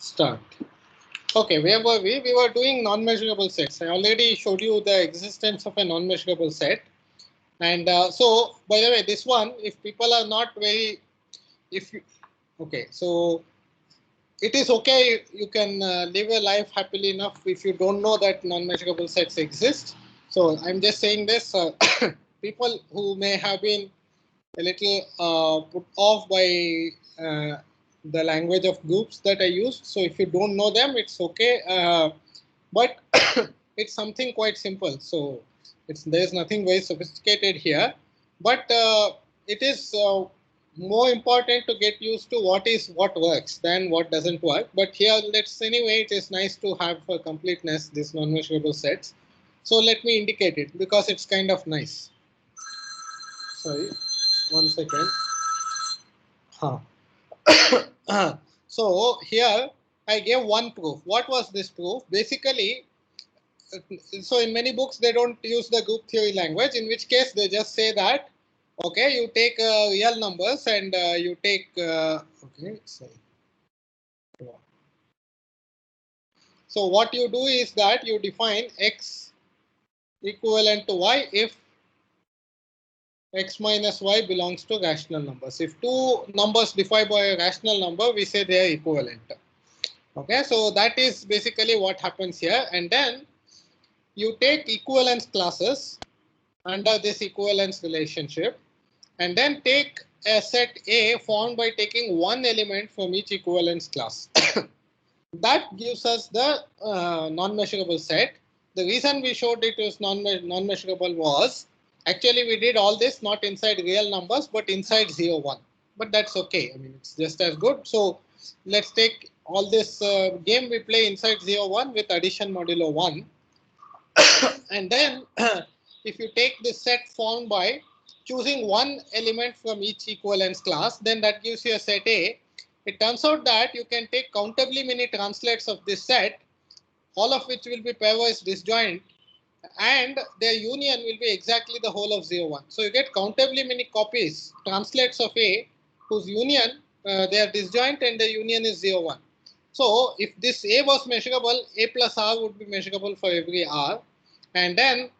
Start. Okay, where were we? We were doing non-measurable sets. I already showed you the existence of a non-measurable set. And so, by the way, this one, if people are not very, if you, okay, so it is okay. You can live a life happily enough if you don't know that non-measurable sets exist. So I'm just saying this. People who may have been a little put off by the language of groups that I used. So if you don't know them, it's okay. But it's something quite simple. So there's nothing very sophisticated here. But it is more important to get used to what works than what doesn't work. But here, anyway, it is nice to have for completeness this non-measurable sets. So let me indicate it because it's kind of nice. Sorry, 1 second. So here I gave one proof. What was this proof? Basically, so in many books they don't use the group theory language, in which case they just say that, okay, you take real numbers and you take, okay, sorry. So what you do is that you define x equivalent to y if x minus y belongs to rational numbers. If two numbers divided by a rational number, we say they are equivalent. Okay, so that is basically what happens here. And then you take equivalence classes under this equivalence relationship, and then take a set A formed by taking one element from each equivalence class. That gives us the non-measurable set. The reason we showed it was non-measurable was actually we did all this not inside real numbers but inside 0, 1. But that's okay. I mean, it's just as good. So let's take all this game we play inside 0, 1 with addition modulo 1. And then if you take this set formed by choosing one element from each equivalence class, then that gives you a set A. It turns out that you can take countably many translates of this set, all of which will be pairwise disjoint, and their union will be exactly the whole of 0, 1. So you get countably many copies, translates of A, whose union, they are disjoint and the union is 0, 1. So if this A was measurable, A plus R would be measurable for every R. And then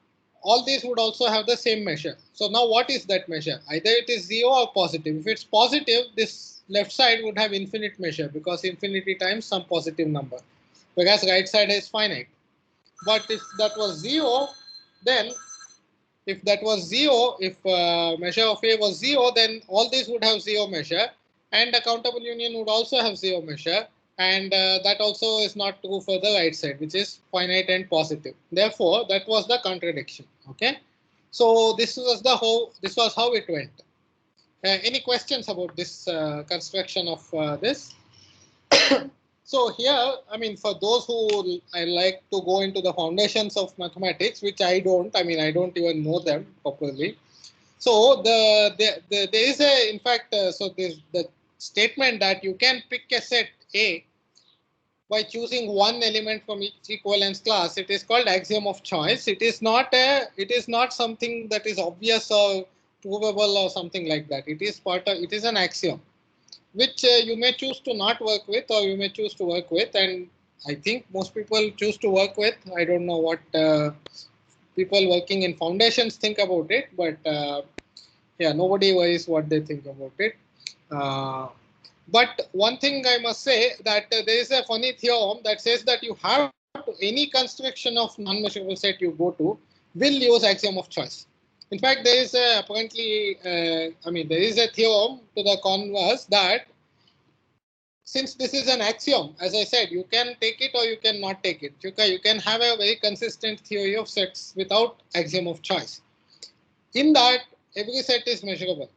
all these would also have the same measure. So now what is that measure? Either it is 0 or positive. If it's positive, this left side would have infinite measure because infinity times some positive number, whereas right side is finite. But if that was 0, then if that was 0, if measure of A was 0, then all these would have 0 measure, and the countable union would also have 0 measure, and that also is not true for the right side, which is finite and positive. Therefore, that was the contradiction. Okay, so this was how it went. Any questions about this construction of this? So here, I mean, for those who I like to go into the foundations of mathematics, which I don't, I mean, I don't even know them properly. So there is a, in fact, so there's the statement that you can pick a set A by choosing one element from each equivalence class. It is called axiom of choice. It is not something that is obvious or provable or something like that. It is an axiom, which you may choose to not work with or you may choose to work with, and I think most people choose to work with. I don't know what people working in foundations think about it, but yeah, nobody worries what they think about it. But one thing I must say that there is a funny theorem that says that you have to, any construction of non-measurable set you go to will use axiom of choice. In fact, there is a apparently, there is a theorem to the converse that since this is an axiom, as I said, you can take it or you can not take it. You can have a very consistent theory of sets without axiom of choice. In that, every set is measurable.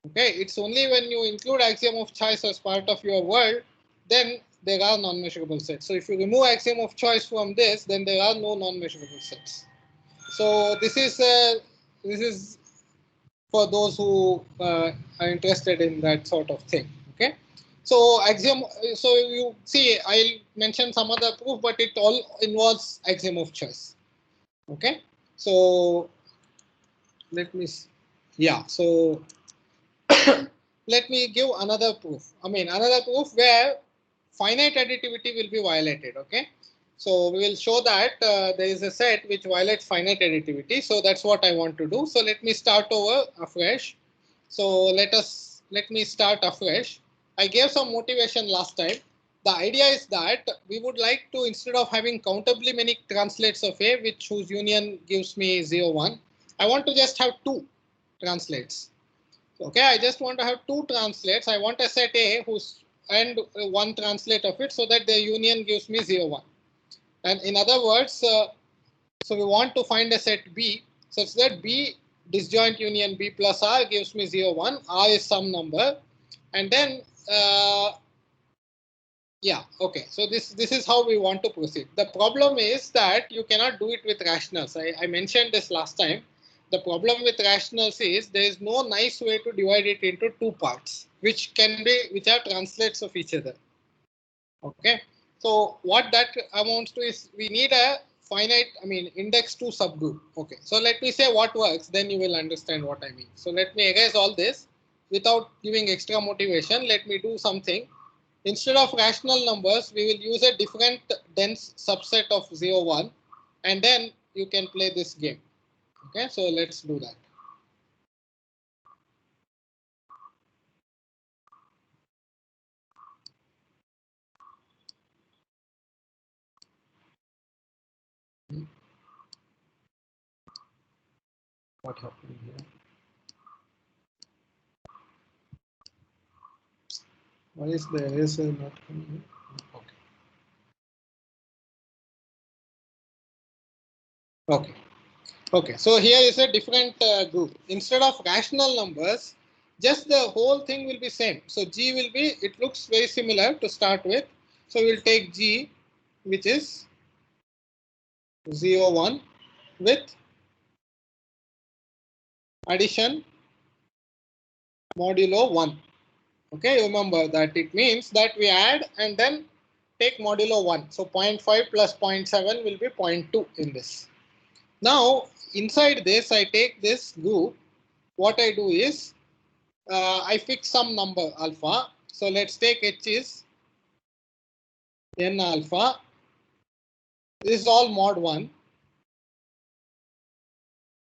Okay, it's only when you include axiom of choice as part of your world, then there are non-measurable sets. So if you remove axiom of choice from this, then there are no non-measurable sets. So this is for those who are interested in that sort of thing. Okay, so axiom. So you see, I'll mention some other proof, but it all involves axiom of choice. Okay, so let me see. Yeah, so let me give another proof. I mean, another proof where finite additivity will be violated. Okay, so we will show that there is a set which violates finite additivity. So that's what I want to do. So let me start over afresh. So let me start afresh. I gave some motivation last time. The idea is that we would like to, instead of having countably many translates of A, whose union gives me 0, 1, I want to just have 2 translates. Okay, I just want to have 2 translates. I want a set A whose and 1 translate of it, so that the union gives me 0, 1. And in other words, so we want to find a set B such that B disjoint union B plus R gives me 0, 1. R is some number. And then, yeah, okay. So this is how we want to proceed. The problem is that you cannot do it with rationals. I mentioned this last time. The problem with rationals is there is no nice way to divide it into 2 parts, which are translates of each other. Okay. So what that amounts to is we need a finite, index 2 subgroup. Okay. So let me say what works, then you will understand what I mean. So let me erase all this without giving extra motivation. Let me do something. Instead of rational numbers, we will use a different dense subset of 0, 1, and then you can play this game. Okay. So let's do that. What happened here? Why is the eraser not coming? Okay. Okay. Okay. So here is a different group. Instead of rational numbers, just the whole thing will be same. So G will be, it looks very similar to start with. So we'll take G, which is 0, 1 with addition modulo 1. Okay, remember that it means that we add and then take modulo 1. So 0.5 plus 0.7 will be 0.2 in this. Now, inside this, I take this group. What I do is, I fix some number alpha. So let's take H is n alpha. This is all mod 1.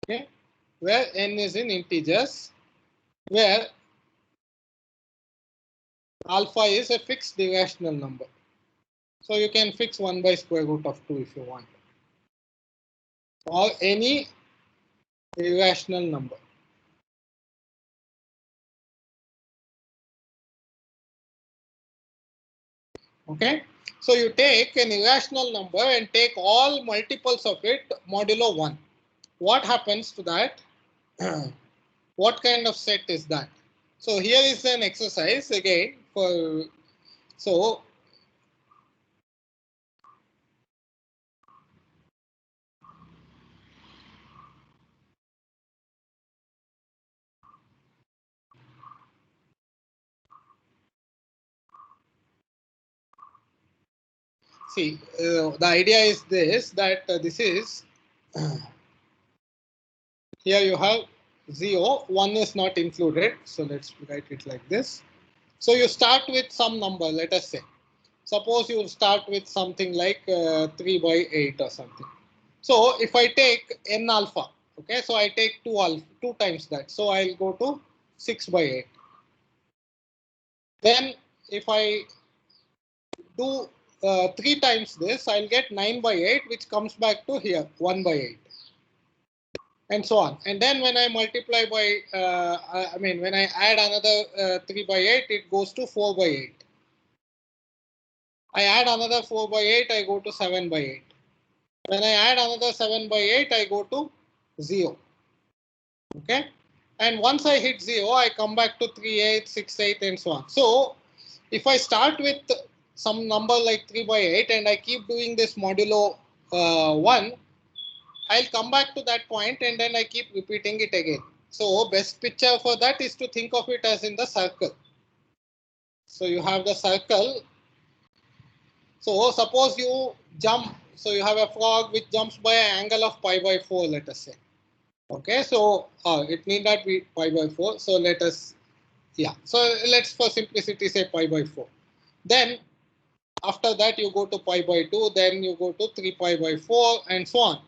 Okay, where n is in integers, where alpha is a fixed irrational number. So you can fix 1 by square root of 2 if you want, or any irrational number. Okay, so you take an irrational number and take all multiples of it modulo 1. What happens to that? What kind of set is that? So here is an exercise again for, so see, the idea is this, that this is, here you have 0, 1 is not included. So let's write it like this. So you start with some number, let us say. Suppose you start with something like 3 by 8 or something. So if I take n alpha, okay, so I take 2 times that. So I'll go to 6 by 8. Then if I do 3 times this, I'll get 9 by 8, which comes back to here, 1 by 8. And so on. And then when I multiply by, when I add another 3 by 8, it goes to 4 by 8. I add another 4 by 8, I go to 7 by 8. When I add another 7 by 8, I go to 0. Okay. And once I hit 0, I come back to 3, 8, 6, 8, and so on. So if I start with some number like 3 by 8 and I keep doing this modulo 1, I'll come back to that point and then I keep repeating it again. So best picture for that is to think of it as in the circle. So you have the circle. So suppose you jump. So you have a frog which jumps by an angle of pi by 4, let us say. Okay, so it need not be pi by 4. So let us, yeah. So let's for simplicity say pi by 4. Then After that, you go to pi by 2, then you go to 3 pi by 4, and so on.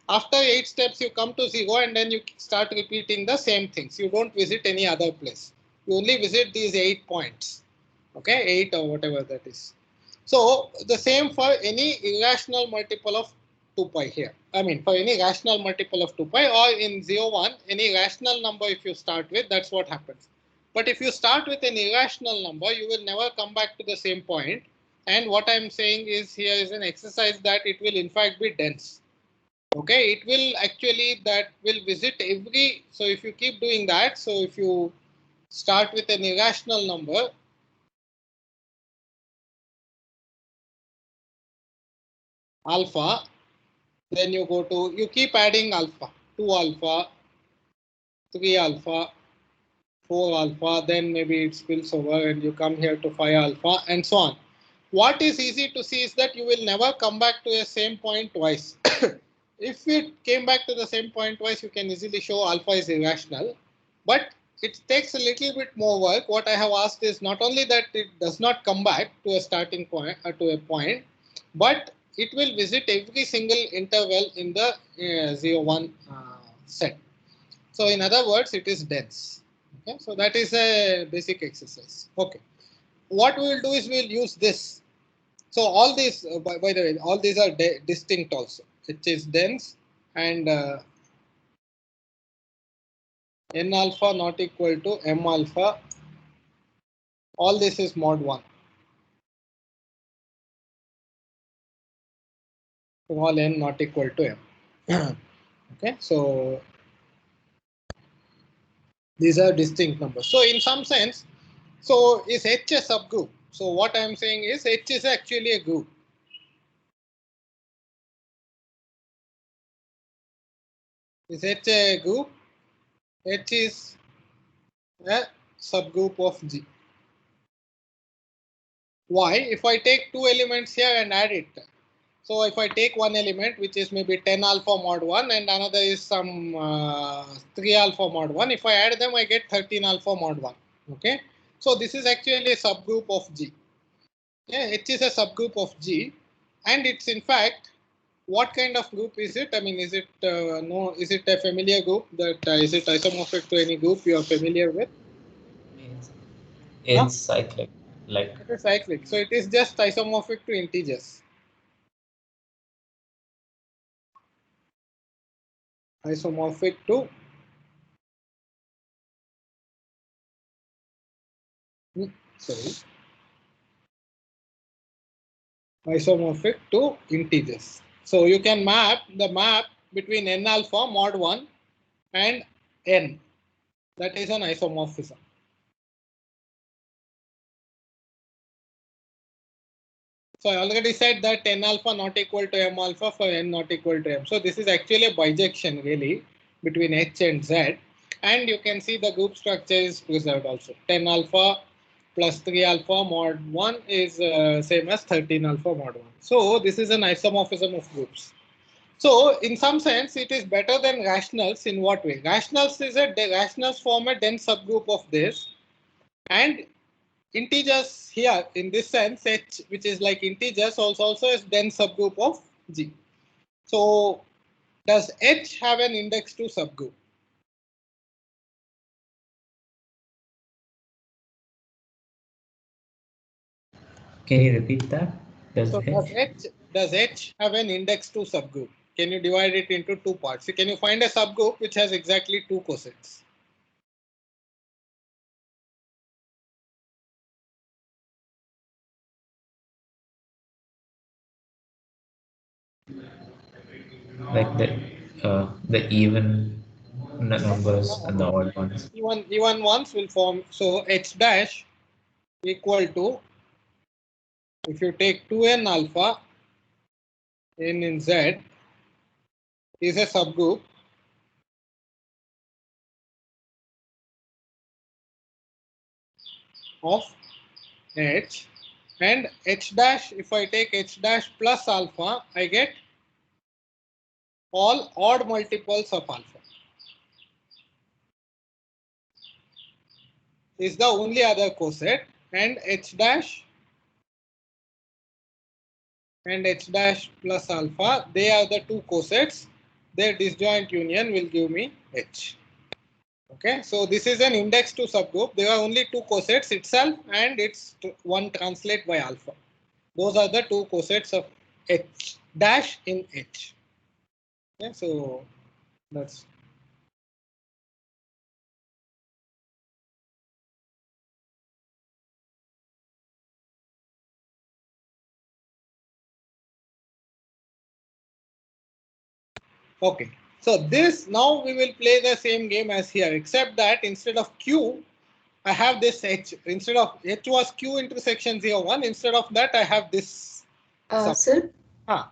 After 8 steps, you come to 0, and then you start repeating the same things. You don't visit any other place. You only visit these 8 points. Okay, 8 or whatever that is. So the same for any irrational multiple of 2 pi here. I mean, for any rational multiple of 2 pi, or in 0, 1, any rational number if you start with, that's what happens. But if you start with an irrational number, you will never come back to the same point. And what I'm saying is here is an exercise that it will in fact be dense. Okay, it will actually that will visit every. So if you keep doing that, so if you start with an irrational number, alpha, then you go to, you keep adding alpha, 2 alpha, 3 alpha, 4 alpha, then maybe it spills over and you come here to 5 alpha and so on. What is easy to see is that you will never come back to the same point twice. If it came back to the same point twice, you can easily show alpha is irrational, but it takes a little bit more work. What I have asked is not only that it does not come back to a starting point, to a point, but it will visit every single interval in the 0, 1 set. So in other words, it is dense. Okay, so that is a basic exercise. Okay, what we will do is we will use this. So all these, by the way, all these are distinct also. It is dense and n alpha not equal to m alpha. All this is mod 1. All n not equal to m. Okay, so these are distinct numbers. So in some sense, so is H a subgroup? So what I am saying is H is actually a group. Is H a group? H is a subgroup of G. Why? If I take two elements here and add it. So if I take one element which is maybe 10 alpha mod 1 and another is some 3 alpha mod 1, if I add them I get 13 alpha mod 1. Okay. So this is actually a subgroup of G. Yeah, H is a subgroup of G, and it's in fact, what kind of group is it? I mean, is it no? Is it a familiar group? That is it isomorphic to any group you are familiar with? It's, Huh? it's cyclic, like It is cyclic, so it is just isomorphic to integers. Isomorphic to sorry, isomorphic to integers. So you can map the map between n alpha mod 1 and n. That is an isomorphism. So I already said that n alpha not equal to m alpha for n not equal to m. So this is actually a bijection really between h and z. And you can see the group structure is preserved also. 10 alpha plus 3 alpha mod 1 is same as 13 alpha mod 1. So this is an isomorphism of groups. So in some sense, it is better than rationals in what way? Rationals is rationals form a dense subgroup of this, and integers here in this sense h, which is like integers, also is dense subgroup of G. So does H have an index to subgroup? can you repeat that? Does So H? does H have an index to subgroup? Can you divide it into two parts? So can you find a subgroup which has exactly two cosets? Like the even numbers and the odd ones. Even ones will form. So H dash equal to, if you take 2n alpha n in Z is a subgroup of H, and H dash, if I take H dash plus alpha, I get all odd multiples of alpha. Is the only other coset, and H dash and H dash plus alpha, they are the two cosets. Their disjoint union will give me H. Okay, so this is an index to subgroup. There are only two cosets itself and it's one translate by alpha. Those are the two cosets of H dash in H. Okay, so that's okay. So this now we will play the same game as here, except that instead of Q, I have this H. Instead of H was Q intersection 0, 1. Instead of that, I have this sub. Sir, Ah.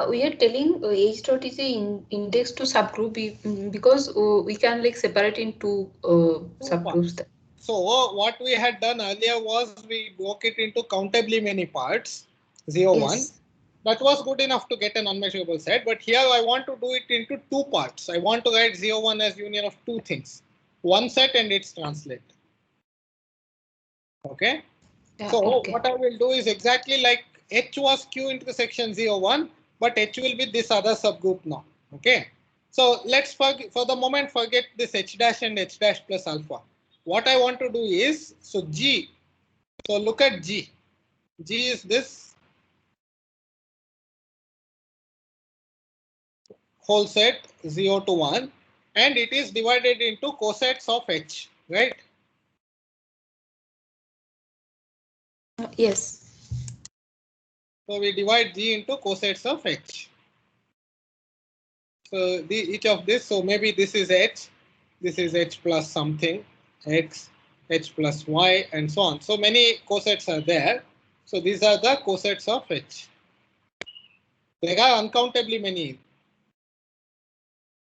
we are telling H dot is a index to subgroup because we can like separate into subgroups. So what we had done earlier was we broke it into countably many parts, 0, 1. Yes. That was good enough to get an unmeasurable set. But here I want to do it into two parts. I want to write 0, 1 as union of two things. One set and its translate. Okay. Yeah, So okay. what I will do is exactly like H was Q intersection 0, 1, but H will be this other subgroup now. Okay. So let's for the moment forget this H dash and H dash plus alpha. What I want to do is, so G, so look at G. G is this whole set 0 to 1 and it is divided into cosets of H, right? Yes. So we divide G into cosets of H. So each of this, so maybe this is H, this is H plus something, X, H plus Y, and so on. So many cosets are there. So these are the cosets of H. There are uncountably many.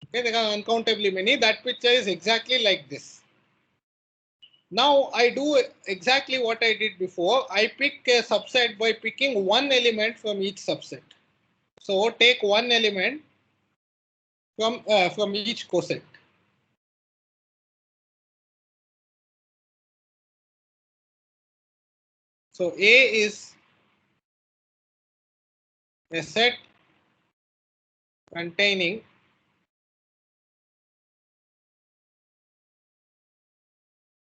Okay, there are uncountably many. That picture is exactly like this. Now I do exactly what I did before. I pick a subset by picking one element from each subset. So take one element from each coset. So A is a set containing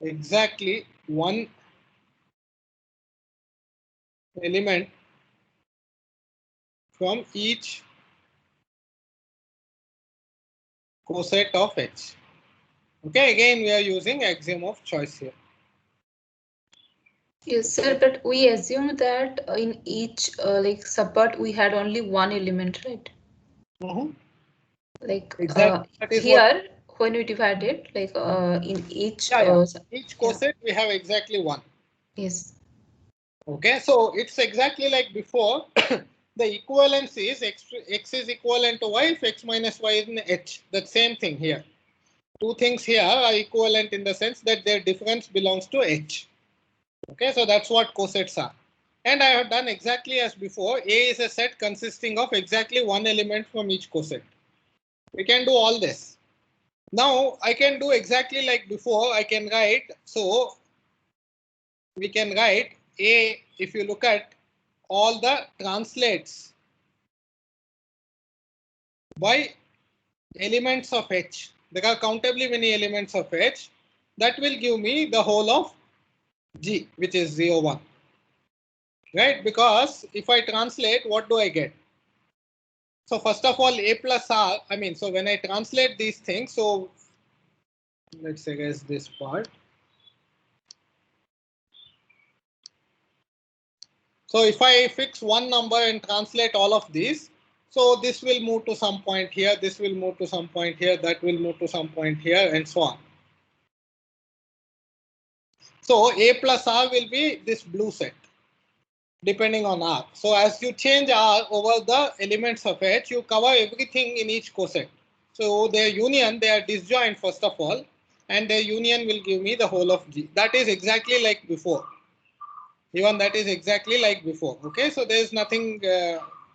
exactly one element from each coset of H. Okay, again we are using axiom of choice here. Yes, sir, but we assume that in each like subpart we had only one element, right? Like Exactly. That is what. here when we divide it, like in each Each yeah. coset we have exactly one. Yes. Okay, so it's exactly like before. The equivalence is x is equivalent to y if x minus y is in H. That same thing here. Two things here are equivalent in the sense that their difference belongs to H. Okay, so that's what cosets are. And I have done exactly as before. A is a set consisting of exactly one element from each coset. We can do all this. Now I can do exactly like before. I can write, so we can write A, if you look at all the translates by elements of H. There are countably many elements of H. That will give me the whole of G, which is 0, 1. Right? Because if I translate, what do I get? So first of all, A plus R, I mean, so when I translate these things, so let's erase this part. So if I fix one number and translate all of these, so this will move to some point here, this will move to some point here, that will move to some point here, and so on. So A plus R will be this blue set, depending on R. So as you change R over the elements of H, you cover everything in each coset. So their union, they are disjoint first of all, and their union will give me the whole of G. That is exactly like before. Even that is exactly like before. Okay, so there is nothing.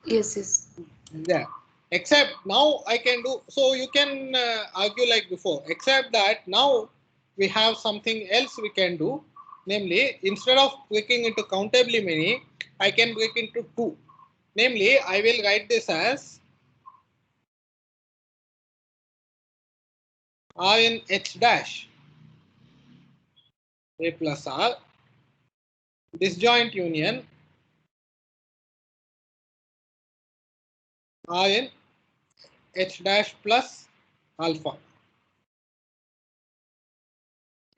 Yes, yes. Yeah. Except now I can do, so you can argue like before, except that now we have something else we can do. Namely, instead of breaking into countably many, I can break into two. Namely, I will write this as R in H dash A plus R disjoint union R in H dash plus alpha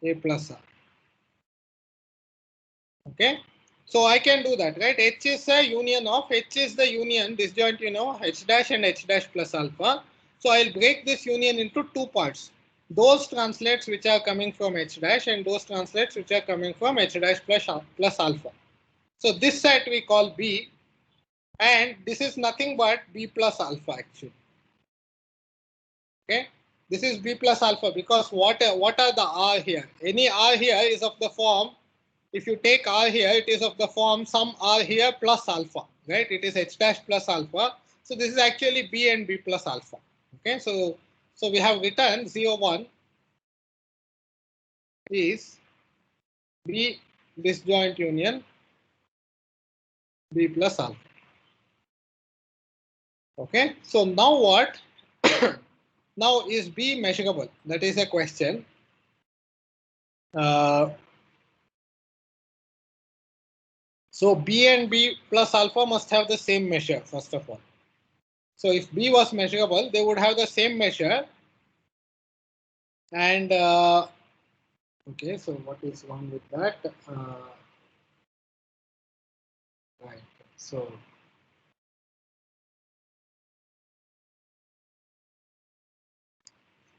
A plus R. Okay, so I can do that, right? H is a union of H is the union disjoint, H dash and H dash plus alpha. So I'll break this union into two parts. Those translates which are coming from H dash and those translates which are coming from H dash plus alpha. So this set we call B, and this is nothing but B plus alpha actually. Okay, this is B plus alpha because what are the R here? Any R here is of the form. If you take R here, it is of the form some R here plus alpha, right? It is H dash plus alpha. So this is actually B and B plus alpha. Okay, so we have written 0, 1 is B disjoint union B plus alpha. Okay, so now what? Now is B measurable? That is a question. So B and B plus alpha must have the same measure, first of all. So if B was measurable, they would have the same measure. And okay, so what is wrong with that? Right, so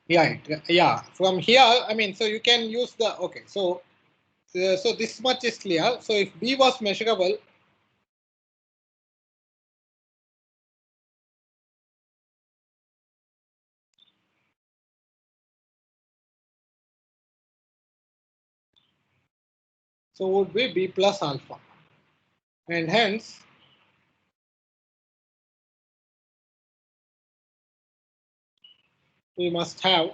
yeah, from here, I mean, so you can use the, okay, so this much is clear. So if B was measurable, so would be B plus alpha, and hence we must have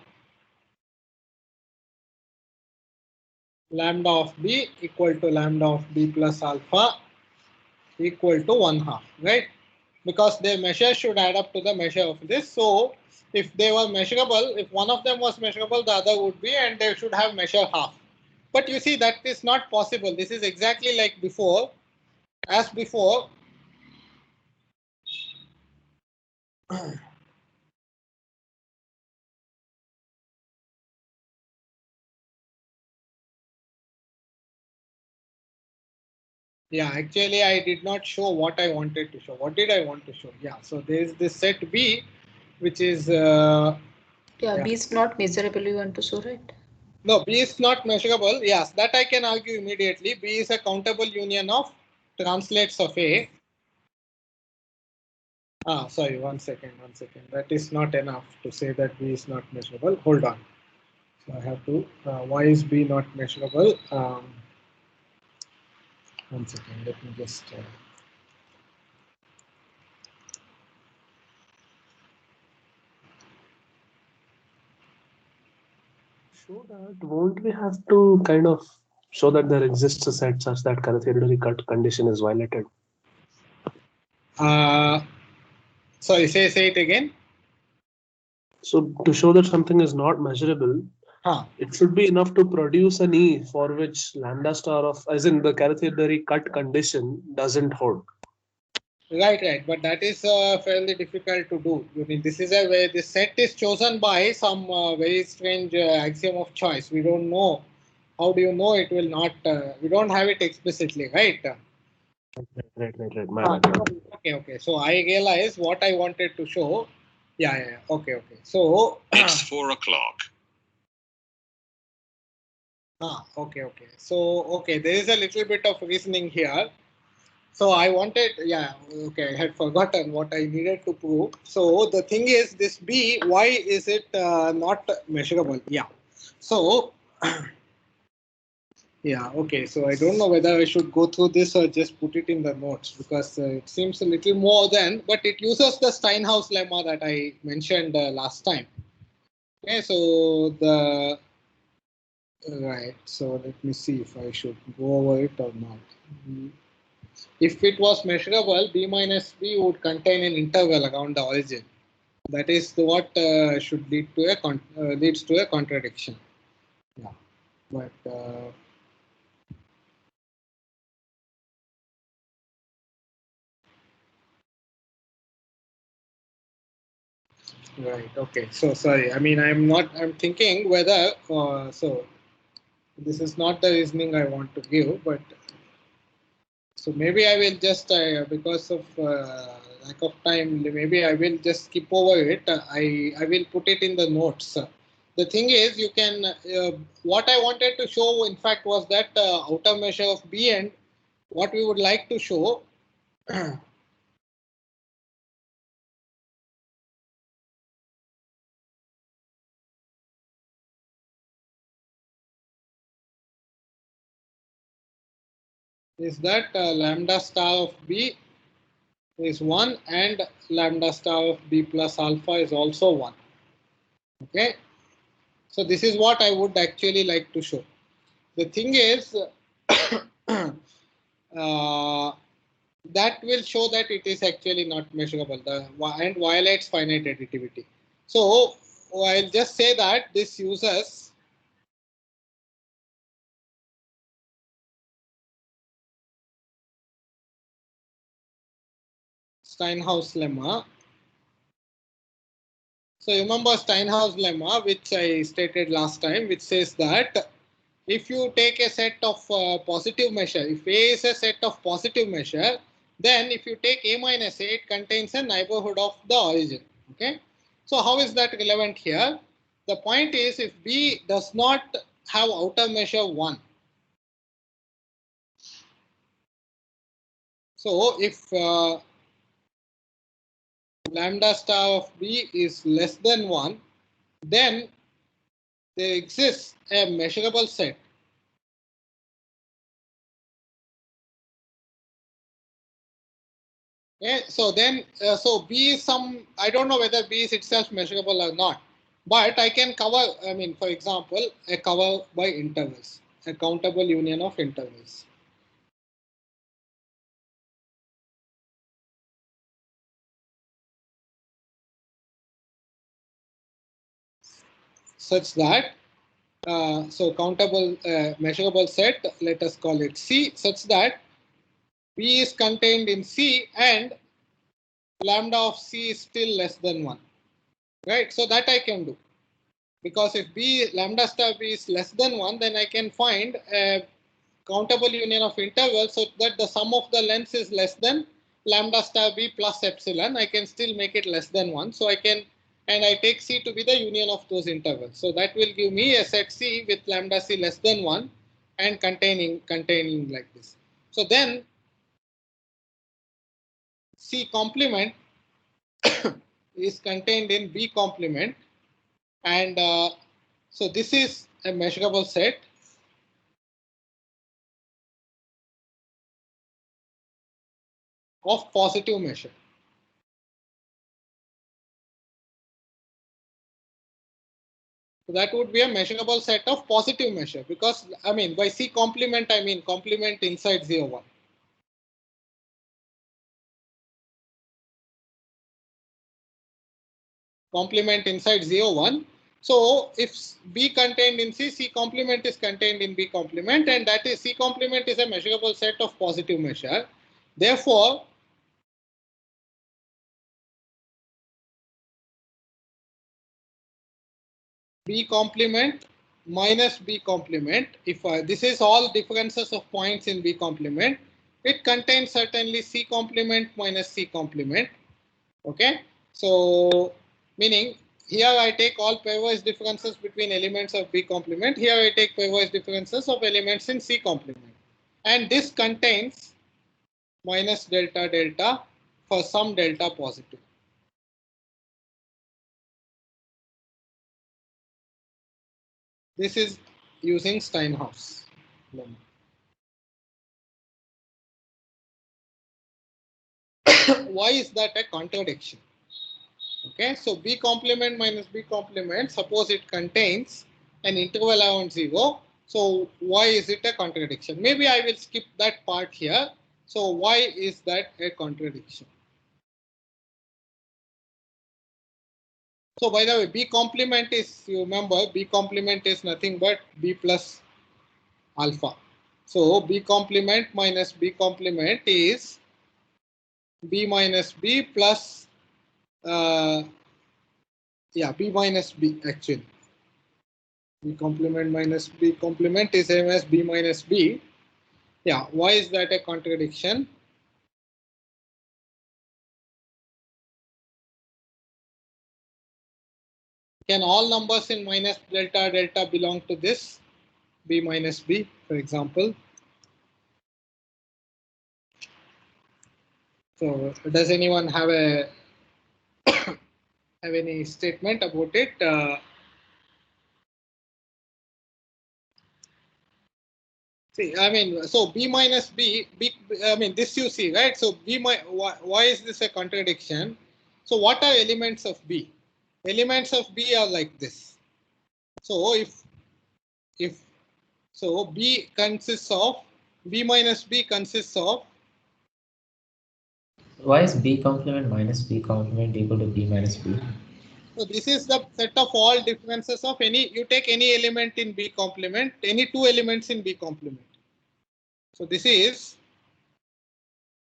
lambda of B equal to lambda of B plus alpha equal to 1/2, right? Because their measure should add up to the measure of this. So if they were measurable, if one of them was measurable, the other would be, and they should have measure half. But you see, that is not possible. This is exactly like before. As before, yeah, actually I did not show what I wanted to show. What did I want to show? Yeah, so there is this set B, which is Yeah, B is not measurable, you want to show, right? no, B is not measurable. Yes, that I can argue immediately. B is a countable union of translates of A. Sorry, 1 second. That is not enough to say that B is not measurable. Hold on. So I have to, why is B not measurable? 1 second, let me just. Show that, won't we have to kind of show that there exists a set such that theoretically cut condition is violated? Sorry, say it again. So to show that something is not measurable, it should be enough to produce an E for which lambda star of, as in the theoretically cut condition, doesn't hold. Right. But that is fairly difficult to do. I mean, this is a way this set is chosen by some very strange axiom of choice. We don't know. How do you know it will not? We don't have it explicitly, right? Right. My bad. Okay. So I realize what I wanted to show. Yeah. Okay. So it's 4 o'clock. Okay. So there is a little bit of reasoning here. So I wanted, I had forgotten what I needed to prove. So the thing is, this B, why is it not measurable? Yeah. So, okay. So I don't know whether I should go through this or just put it in the notes because it seems a little more than, but it uses the Steinhaus lemma that I mentioned last time. Okay. So right. So let me see if I should go over it or not. if it was measurable, B minus B would contain an interval around the origin. That is what should lead to a leads to a contradiction. Yeah, but right. Okay. So sorry. I mean, I'm thinking whether. So this is not the reasoning I want to give, but so maybe I will just because of lack of time, maybe I will just skip over it. I will put it in the notes. The thing is, you can what I wanted to show, in fact, was that outer measure of B, and what we would like to show is that lambda star of B is 1 and lambda star of B plus alpha is also 1. Okay. So this is what I would actually like to show. The thing is, that will show that it is actually not measurable and violates finite additivity. So I'll just say that this uses Steinhaus Lemma. So remember Steinhaus Lemma, which I stated last time, which says that if you take a set of positive measure, if A is a set of positive measure, then if you take A minus A, it contains a neighborhood of the origin. Okay. So how is that relevant here? The point is, if B does not have outer measure 1, so if lambda star of B is less than 1, then there exists a measurable set. Okay, so then, so B is some, I don't know whether B is itself measurable or not, but I can cover, I mean, for example, a cover by intervals, a countable union of intervals. Such that, so countable measurable set, let us call it C, such that B is contained in C and lambda of C is still less than 1, right? So that I can do. Because if B lambda star B is less than 1, then I can find a countable union of intervals so that the sum of the lengths is less than lambda star B plus epsilon. I can still make it less than 1. So I can, and I take C to be the union of those intervals. So that will give me a set C with lambda C less than 1 and containing like this. So then C complement is contained in B complement, and so this is a measurable set of positive measure. So that would be a measurable set of positive measure, because I mean by C complement I mean complement inside 0, 1. Complement inside 0, 1. So if B contained in C, C complement is contained in B complement, and that is C complement is a measurable set of positive measure. Therefore, B complement minus B complement, if this is all differences of points in B complement, it contains certainly C complement minus C complement. Okay, so meaning here I take all pairwise differences between elements of B complement. Here I take pairwise differences of elements in C complement, and this contains minus delta delta for some delta positive. This is using Steinhaus Lemma. Why is that a contradiction? Okay, so B complement minus B complement, suppose it contains an interval around 0. So why is it a contradiction? Maybe I will skip that part here. So why is that a contradiction? So by the way, B complement is, you remember, B complement is nothing but B plus alpha. So B complement minus B complement is B minus B plus, B minus B actually. B complement minus B complement is same as B minus B. Yeah, why is that a contradiction? Can all numbers in minus delta delta belong to this B minus B, for example? So does anyone have a have any statement about it? See, I mean, so B minus B, I mean, this you see, right? So why is this a contradiction? So what are elements of B? Elements of B are like this. So if so, B consists of, B minus B consists of, Why is B complement minus B complement equal to B minus B? so this is the set of all differences of any, you take any element in B complement, any two elements in B complement. So this is,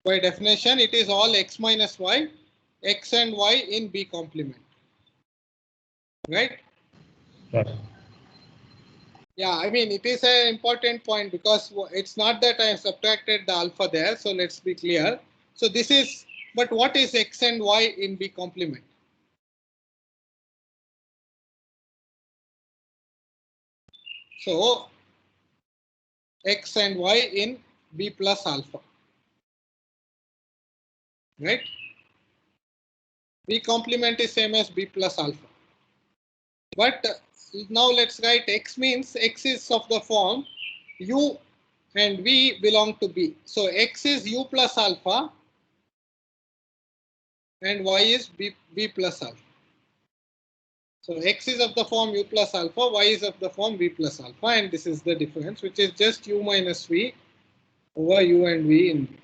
by definition, it is all x minus y, x and y in B complement, right? Right. Yeah, I mean, it is an important point because it's not that I have subtracted the alpha there. So let's be clear. So this is, but what is x and y in B complement? So x and y in B plus alpha, right? B complement is same as B plus alpha. But now let's write x means x is of the form u and v belong to B. So x is u plus alpha and y is B plus alpha. So x is of the form u plus alpha, y is of the form v plus alpha, and this is the difference, which is just u minus v over u and v in B.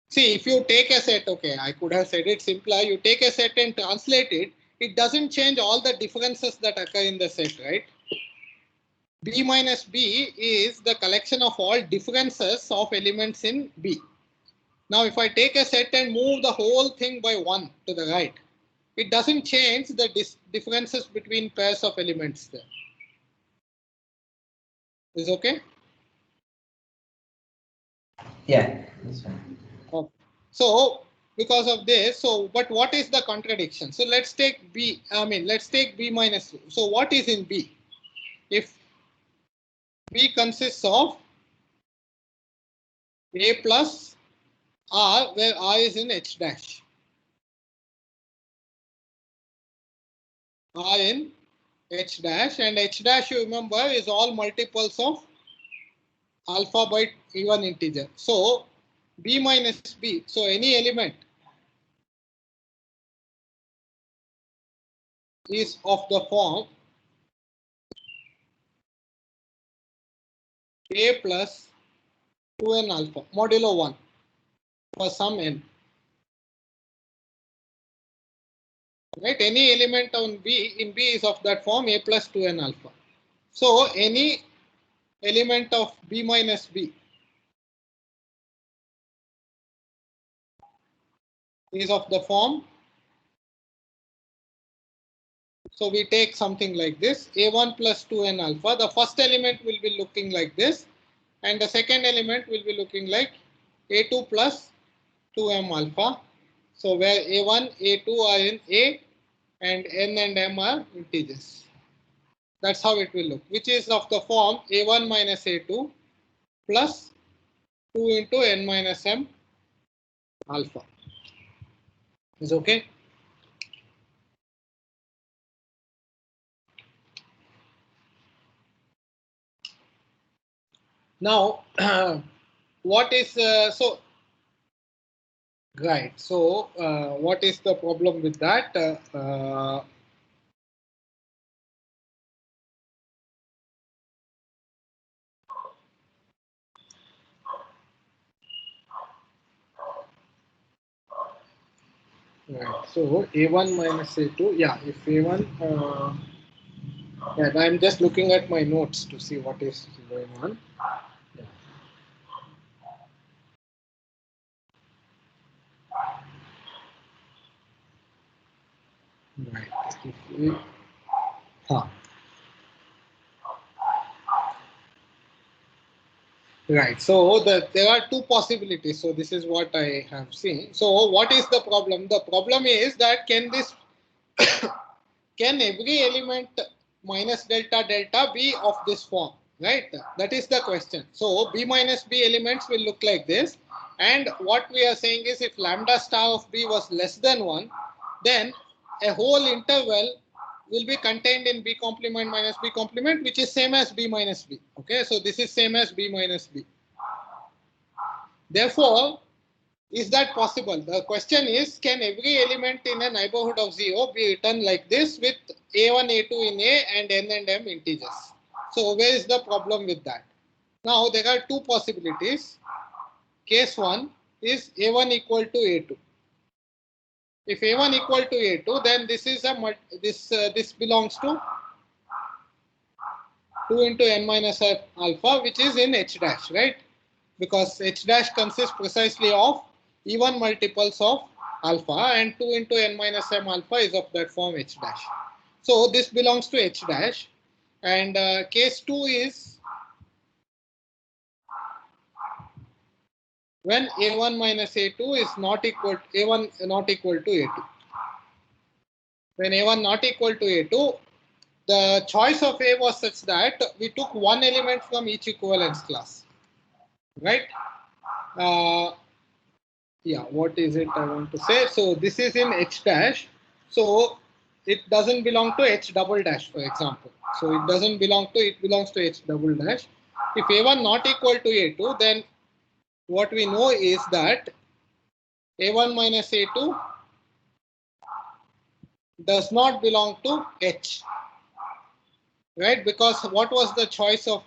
See, if you take a set, okay, I could have said it simpler, you take a set and translate it, it doesn't change all the differences that occur in the set, right? B minus B is the collection of all differences of elements in B. Now, if I take a set and move the whole thing by 1 to the right, it doesn't change the differences between pairs of elements there. Is okay? Yeah, that's fine. Okay. So, because of this, so, but what is the contradiction? So, let's take B, let's take B minus. So, what is in B? If B consists of A plus R, where R is in H dash. R in H dash, and H dash, you remember, is all multiples of alpha by even integer. So, B minus B, so any element is of the form A plus 2n alpha modulo 1 for some n. Right, any element on B in B is of that form A plus 2n alpha. So any element of B minus B is of the form. So we take something like this, A1 plus 2n alpha. The first element will be looking like this, and the second element will be looking like A2 plus 2m alpha. So where A1, A2 are in A, and n and m are integers. That's how it will look, which is of the form A1 minus A2 plus 2 into n minus m alpha. Is okay? Now, what is so right? So, what is the problem with that? Right. So A1 minus A2. Yeah, if A1. Yeah, I'm just looking at my notes to see what is going on. Yeah. Right. If we, huh. Right. So there are two possibilities. So this is what I have seen. So what is the problem? The problem is that can every element minus delta delta be of this form? Right. That is the question. So B minus B elements will look like this. And what we are saying is if lambda star of B was less than 1, then a whole interval will be contained in B complement minus B complement, which is same as B minus B. Okay. So this is same as B minus B. Therefore, is that possible? The question is, can every element in a neighborhood of 0 be written like this with a1, a2 in A and n and m integers? So where is the problem with that? Now there are two possibilities. Case 1 is a1 equal to a2. If a1 equal to a2, then this is this belongs to 2 into n minus alpha, which is in h dash, right? Because h dash consists precisely of even multiples of alpha, and 2 into n minus m alpha is of that form h dash. So this belongs to h dash, and case 2 is when a1 minus a2 is not equal to a1 not equal to a2. When a1 not equal to a2, the choice of A was such that we took one element from each equivalence class, right? Yeah, what is it I want to say? So this is in H dash. So it doesn't belong to H double dash, for example. So it doesn't belong to, it belongs to H double dash. If A1 not equal to A2, then what we know is that A1 minus A2 does not belong to H, right? Because what was the choice of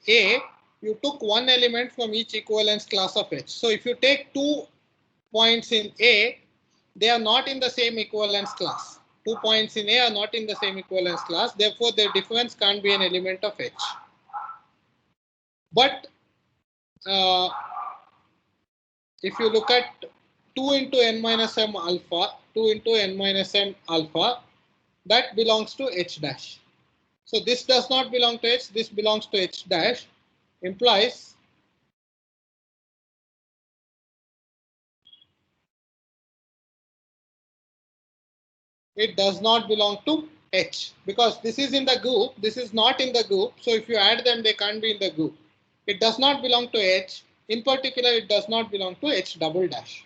A? You took one element from each equivalence class of H. So if you take 2 points in A, they are not in the same equivalence class. 2 points in A are not in the same equivalence class. Therefore, their difference can't be an element of H. But if you look at 2 into n minus m alpha, 2 into n minus m alpha, that belongs to H dash. So this does not belong to H, this belongs to H dash, implies it does not belong to H, because this is in the group, this is not in the group. So if you add them, they can't be in the group. It does not belong to H. In particular, it does not belong to H double dash.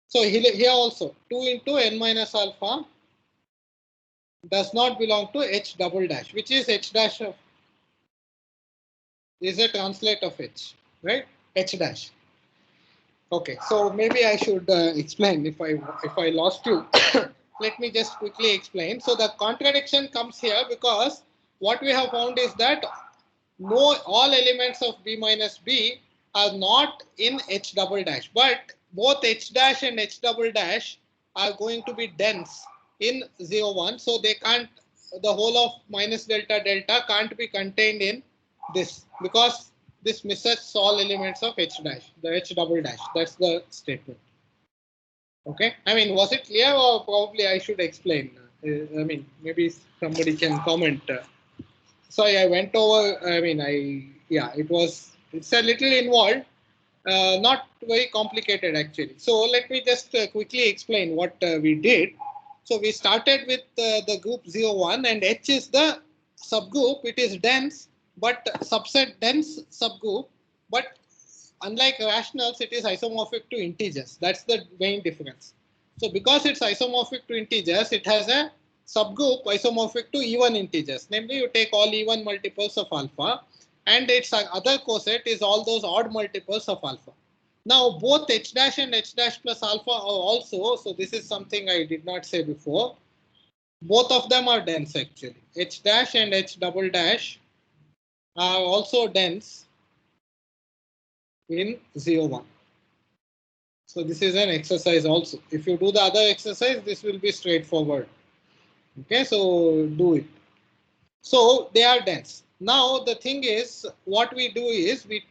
So here also, 2 into n minus alpha does not belong to H double dash, which is H dash of, is a translate of H, right? H dash. Okay, so maybe I should explain if I lost you. Let me just quickly explain. So the contradiction comes here because what we have found is that no, all elements of B minus B are not in H double dash, but both H dash and H double dash are going to be dense in 0, 1. So they can't, the whole of minus delta delta can't be contained in this because this misses all elements of H dash, the H double dash. That's the statement. Okay. I mean, was it clear, or probably I should explain? I mean, maybe somebody can comment. Sorry, I went over. I mean, yeah, it's a little involved, not very complicated actually. So let me just quickly explain what we did. So we started with the group 0, 1, and H is the subgroup. It is dense, but subset dense subgroup. But unlike rationals, it is isomorphic to integers. That's the main difference. So because it's isomorphic to integers, it has a subgroup isomorphic to even integers. Namely, you take all even multiples of alpha, and its other coset is all those odd multiples of alpha. Now, both H dash and H dash plus alpha are also, so this is something I did not say before, both of them are dense actually. H dash and H double dash are also dense in 0, 1. So this is an exercise also. If you do the other exercise, this will be straightforward. Okay, so do it. So they are dense. Now the thing is, what we do is we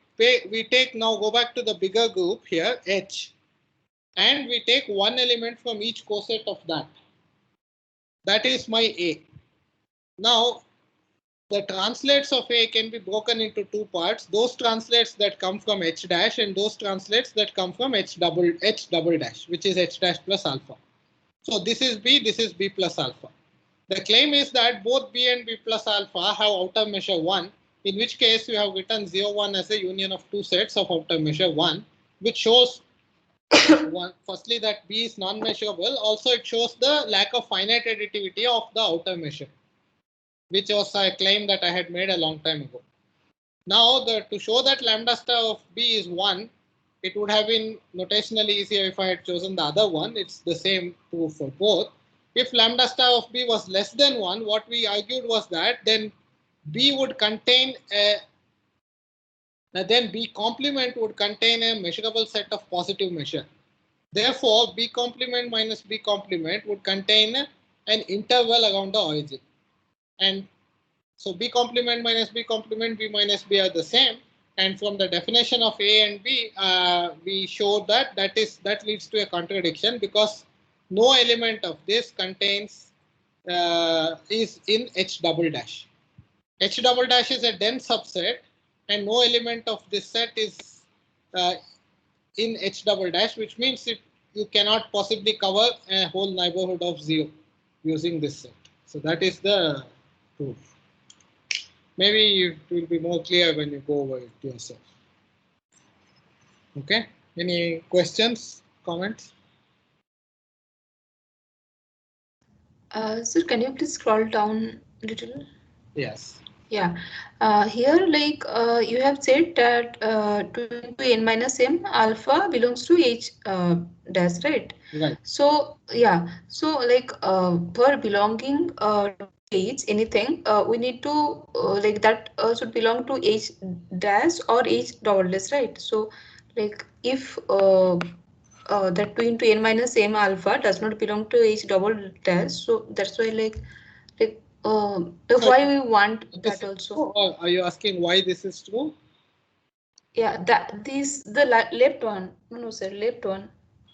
take now go back to the bigger group here H, and we take one element from each coset of that. That is my A. Now the translates of A can be broken into two parts. Those translates that come from H dash and those translates that come from H double dash, which is H dash plus alpha. So this is B plus alpha. The claim is that both B and B plus alpha have outer measure 1, in which case you have written 0, 1 as a union of two sets of outer measure 1, which shows firstly that B is non-measurable. Also, it shows the lack of finite additivity of the outer measure, which was a claim that I had made a long time ago. Now, to show that lambda star of B is 1, it would have been notationally easier if I had chosen the other one. It's the same true for both. If lambda star of B was less than 1, what we argued was that then B would contain then B complement would contain a measurable set of positive measure. Therefore, B complement minus B complement would contain an interval around the origin. And so B complement minus B complement, B minus B are the same. And from the definition of A and B, we showed that that leads to a contradiction because no element of this contains is in H double dash. H double dash is a dense subset, and no element of this set is in H double dash, which means you cannot possibly cover a whole neighborhood of 0 using this set. So that is the proof. Maybe it will be more clear when you go over it yourself. Okay. Any questions, comments? Sir, can you please scroll down a little? Yes. Yeah. Here, like you have said that 2 into n minus m alpha belongs to H dash, right? Right. So yeah. So like for belonging to H anything, we need to like that should belong to H dash or H double dash, right? So like if that 2 into n minus m alpha does not belong to H double dash, so that's why like So why we want that also. Or are you asking why this is true? Yeah, that this the left one. No, sir, left one.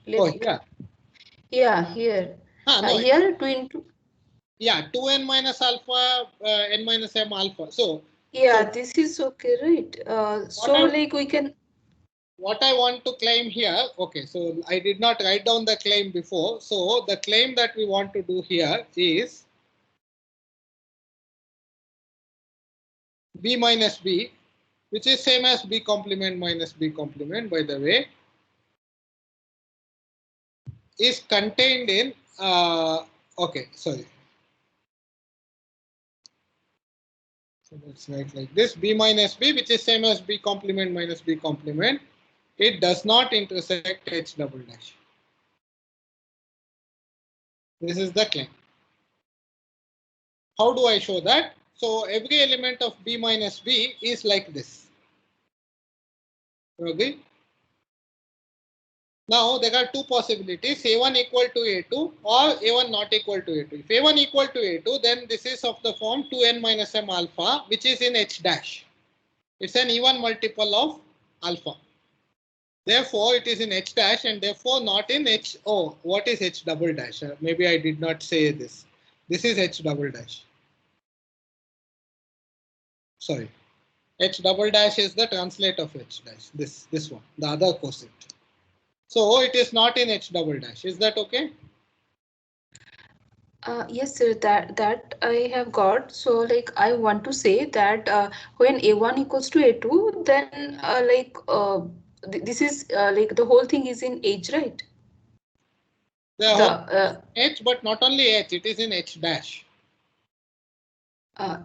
Left. Oh, yeah. Yeah, here. No, here 2 into. Yeah, 2n minus alpha, n minus m alpha. So yeah, so this is okay, right? So like we can. What I want to claim here, okay, so I did not write down the claim before. So the claim that we want to do here is B minus B, which is same as B complement minus B complement, by the way, is contained in, okay, sorry. So let's write like this, B minus B, which is same as B complement minus B complement. It does not intersect H double dash. This is the claim. How do I show that? So every element of B minus B is like this. Okay. Now there are two possibilities, A1 equal to A2 or A1 not equal to A2. If A1 equal to A2, then this is of the form 2n minus m alpha, which is in H dash. It's an even multiple of alpha. Therefore, it is in H dash and therefore not in H. Oh, what is H double dash? Maybe I did not say this. This is H double dash. Sorry. H double dash is the translate of H dash. This one, the other coset. So it is not in H double dash. Is that okay? Yes, sir. That I have got. So like I want to say that when A1 equals to A2, then this is like the whole thing is in H, right? H, but not only H, it is in H dash.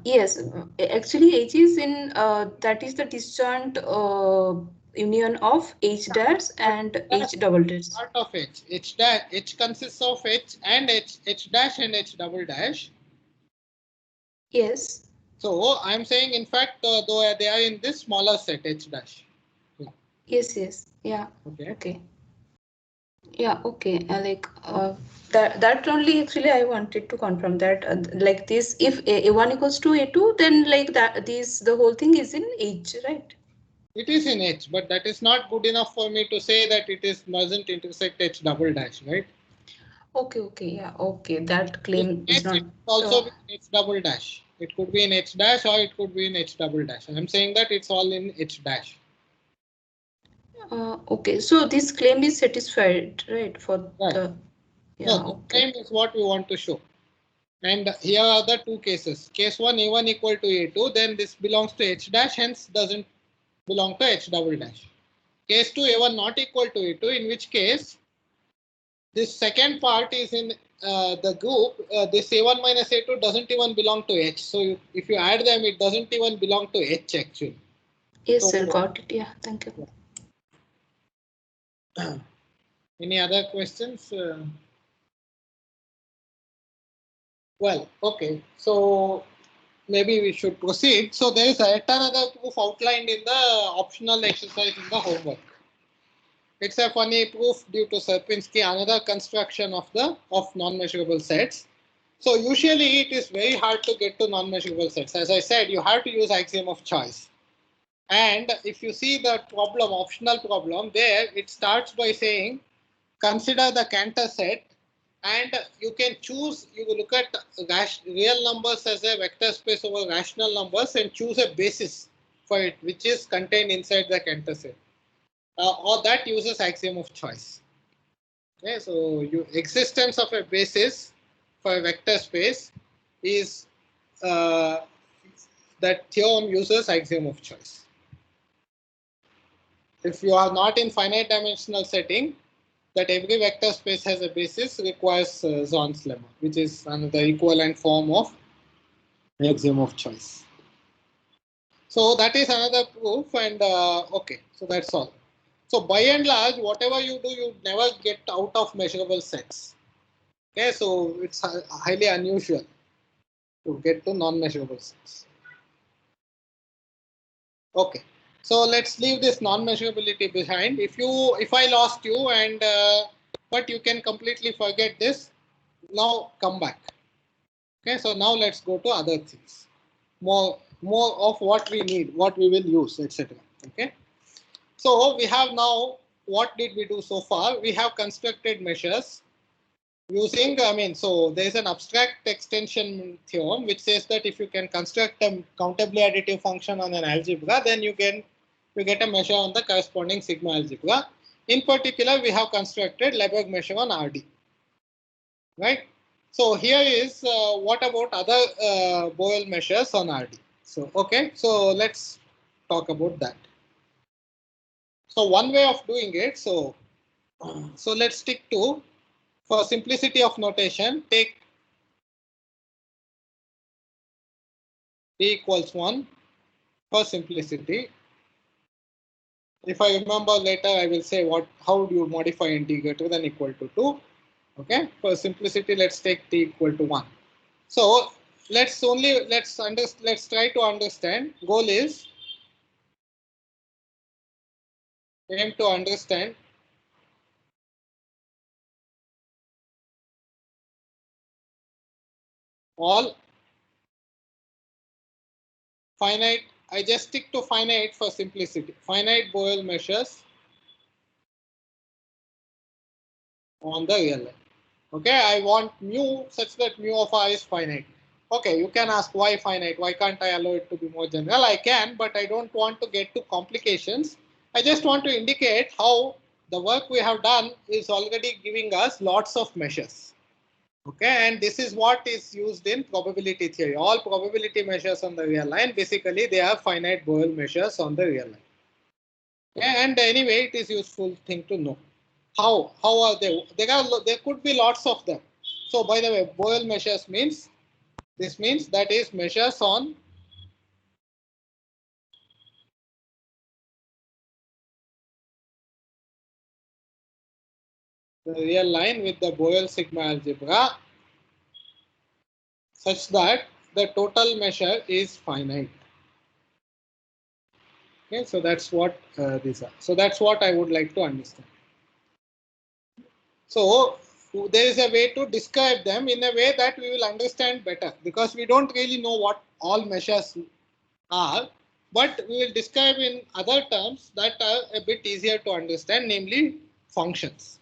Yes, actually H is in that is the disjoint union of H dash and H double dash. Part of H. H consists of H and H dash and H double dash. Yes. So I'm saying, in fact, though they are in this smaller set H dash. Yes. Yeah. Okay. Okay. Yeah, okay. That only actually I wanted to confirm that like this, if A1 equals to A2, then like that this the whole thing is in H, right? It is in H, but that is not good enough for me to say that it is mustn't intersect H double dash, right? Okay, okay, yeah, okay. That In claim is H, not. it could also Uh, be in H double dash. It could be in H dash or it could be in H double dash. I'm saying that it's all in H dash. okay, so this claim is satisfied, right? For Right. the No, yeah, this okay. time is what we want to show. And here are the two cases. Case 1, A1 equal to A2, then this belongs to H dash, hence doesn't belong to H double dash. Case 2, A1 not equal to A2, in which case this second part is in the group. This A1 minus A2 doesn't even belong to H. So if you add them, it doesn't even belong to H actually. Yes, So sir, got it. Yeah, thank you. any other questions? Well, okay. So maybe we should proceed. So there is yet another proof outlined in the optional exercise in the homework. It's a funny proof due to Sierpinski, another construction of non-measurable sets. So usually it is very hard to get to non-measurable sets. As I said, you have to use axiom of choice. And if you see the problem, optional problem, there it starts by saying consider the Cantor set, and you can choose, you look at real numbers as a vector space over rational numbers and choose a basis for it, which is contained inside the Cantor set. Or that uses axiom of choice. Okay, so existence of a basis for a vector space is that theorem uses axiom of choice. If you are not in finite dimensional setting, that every vector space has a basis requires Zorn's lemma, which is another equivalent form of axiom of choice. So that is another proof, and okay, so that's all. So by and large, whatever you do, you never get out of measurable sets. Okay, so it's highly unusual to get to non-measurable sets. Okay, so let's leave this non-measurability behind. If I lost you and but you can completely forget this. Now come back. Okay, so now let's go to other things. More of what we need, what we will use, etc. Okay. So we have now, what did we do so far? We have constructed measures using, so there is an abstract extension theorem which says that if you can construct a countably additive function on an algebra, then you get a measure on the corresponding sigma algebra. In particular, we have constructed Lebesgue measure on RD, right? So here is what about other Borel measures on RD? So okay, so let's talk about that. So one way of doing it, so let's stick to, for simplicity of notation, take d equals 1 for simplicity. If I remember later, I will say how do you modify n d greater than equal to 2. Okay, for simplicity, let's take t equal to 1. So let's try to understand. Goal is aim to understand all finite. I just stick to finite for simplicity. Finite Borel measures on the real line. Okay, I want mu such that mu of r is finite. Okay, you can ask why finite? Why can't I allow it to be more general? I can, but I don't want to get to complications. I just want to indicate how the work we have done is already giving us lots of measures. Okay, and this is what is used in probability theory. All probability measures on the real line, basically they are finite Borel measures on the real line. Okay, and anyway, it is useful thing to know. How are they? There could be lots of them. So by the way, Borel measures means, this means that is measures on the real line with the Borel sigma algebra such that the total measure is finite. Okay, so that's what these are. So that's what I would like to understand. So there is a way to describe them in a way that we will understand better, because we don't really know what all measures are, but we will describe in other terms that are a bit easier to understand, namely functions.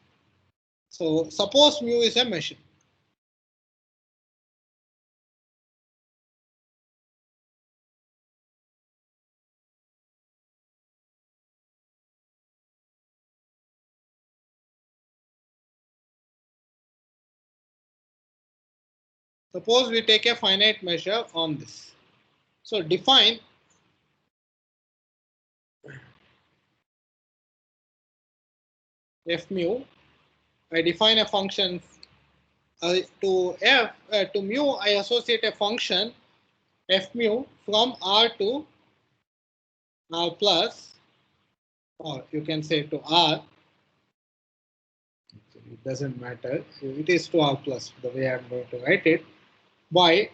So suppose mu is a measure. Suppose we take a finite measure on this. So define f mu. I define a function to mu. I associate a function f mu from R to R plus, or you can say to R. It doesn't matter. It is to R plus the way I'm going to write it, by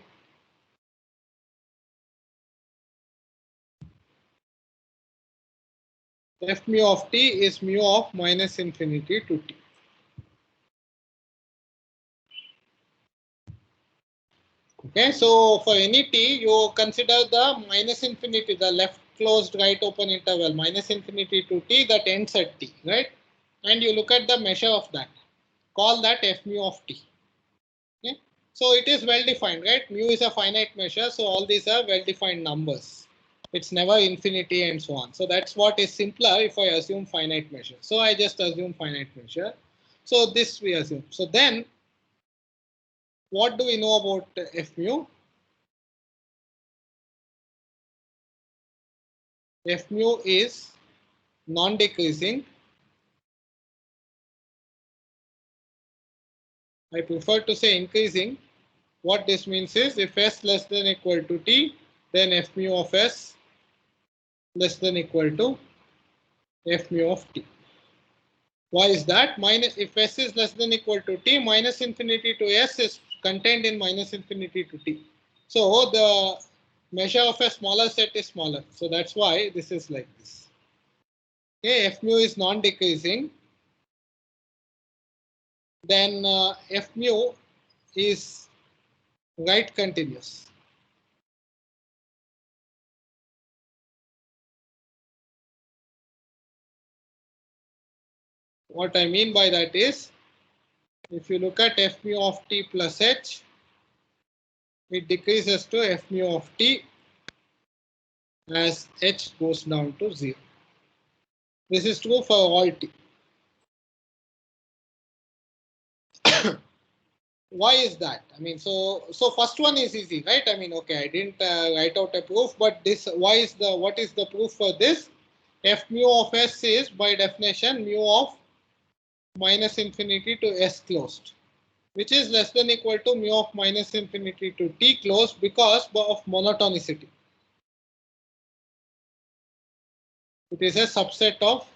f mu of t is mu of minus infinity to t. Okay, so for any t, you consider the minus infinity, the left closed right open interval, minus infinity to t that ends at t, right? And you look at the measure of that. Call that f mu of t. Okay? So it is well defined, right? Mu is a finite measure, so all these are well defined numbers. It's never infinity and so on. So that's what is simpler if I assume finite measure. So I just assume finite measure. So this we assume. So then what do we know about f mu? F mu is non-decreasing. I prefer to say increasing. What this means is if s less than equal to t, then f mu of s less than equal to f mu of t. Why is that? Minus, if s is less than equal to t, minus infinity to s is contained in minus infinity to t. So the measure of a smaller set is smaller. So that's why this is like this. Okay, f mu is non-decreasing. Then f mu is right continuous. What I mean by that is, if you look at f mu of t plus h, it decreases to f mu of t as h goes down to 0. This is true for all t. Why is that? I mean, so first one is easy, right? I mean, okay, I didn't write out a proof, but this, what is the proof for this? F mu of s is by definition mu of minus infinity to s closed, which is less than equal to mu of minus infinity to t closed because of monotonicity. It is a subset of,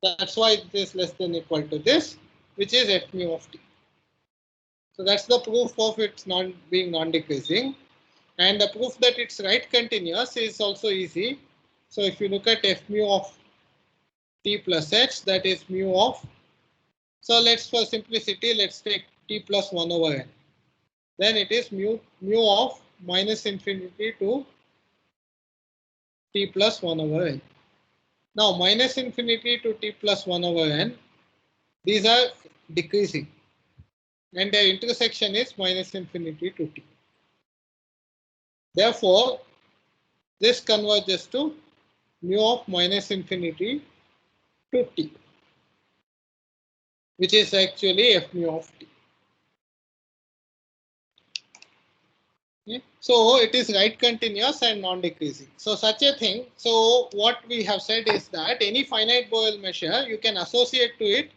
that's why it is less than equal to this, which is f mu of t. So that's the proof of its being non-decreasing. And the proof that it's right continuous is also easy. So if you look at f mu of t plus h, that is mu of, so let's, for simplicity, let's take t plus 1 over n. Then it is mu of minus infinity to t plus 1 over n. Now minus infinity to t plus 1 over n, these are decreasing, and their intersection is minus infinity to t. Therefore, this converges to mu of minus infinity to t, which is actually f mu of t. Okay. So it is right continuous and non-decreasing. So such a thing. So what we have said is that any finite Borel measure, you can associate to it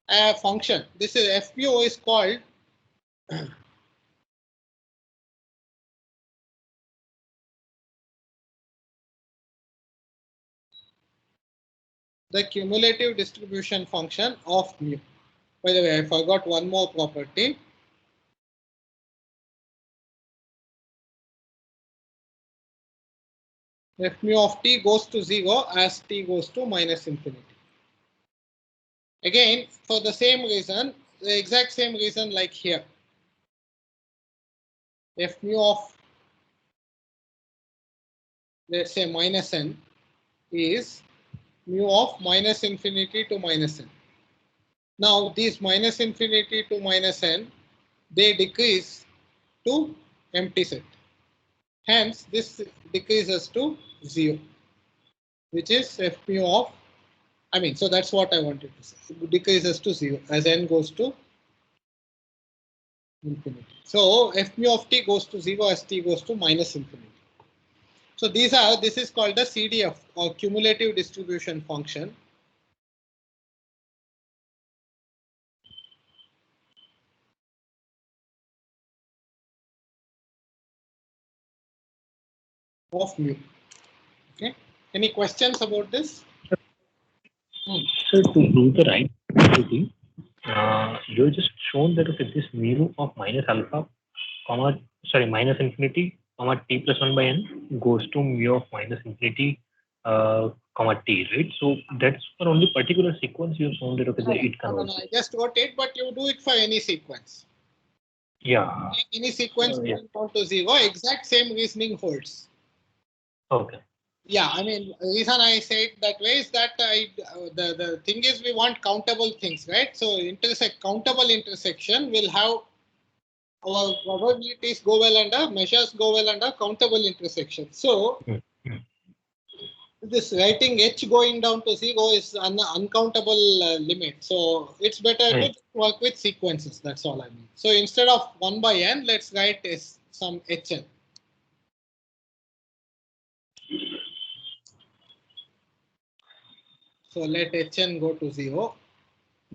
a function. This is f mu is called the cumulative distribution function of mu. By the way, I forgot one more property. F mu of t goes to 0 as t goes to minus infinity. Again, for the same reason, the exact same reason like here. F mu of, let's say, minus n is mu of minus infinity to minus n. Now, these minus infinity to minus n, they decrease to empty set. Hence, this decreases to 0, which is F mu of, so that's what I wanted to say. It decreases to 0 as n goes to infinity. So, F mu of t goes to 0 as t goes to minus infinity. So, this is called the CDF or cumulative distribution function. Of mu. Okay. Any questions about this? So to prove the right identity, you've just shown that if this mu of minus alpha, minus infinity, t plus 1 by n goes to mu of minus infinity, t, right? So that's for only particular sequence you've shown that it converges. No, I just wrote it, but you do it for any sequence. Yeah. Any sequence going down to 0, exact same reasoning holds. Okay. Yeah, the reason I say it that way is that the thing is we want countable things, right? So countable intersection will have our probabilities go well under, measures go well under countable intersection. So this writing h going down to 0 is an uncountable limit. So it's better to work with sequences. That's all I mean. So instead of 1 by n, let's write some hn. So let hn go to 0,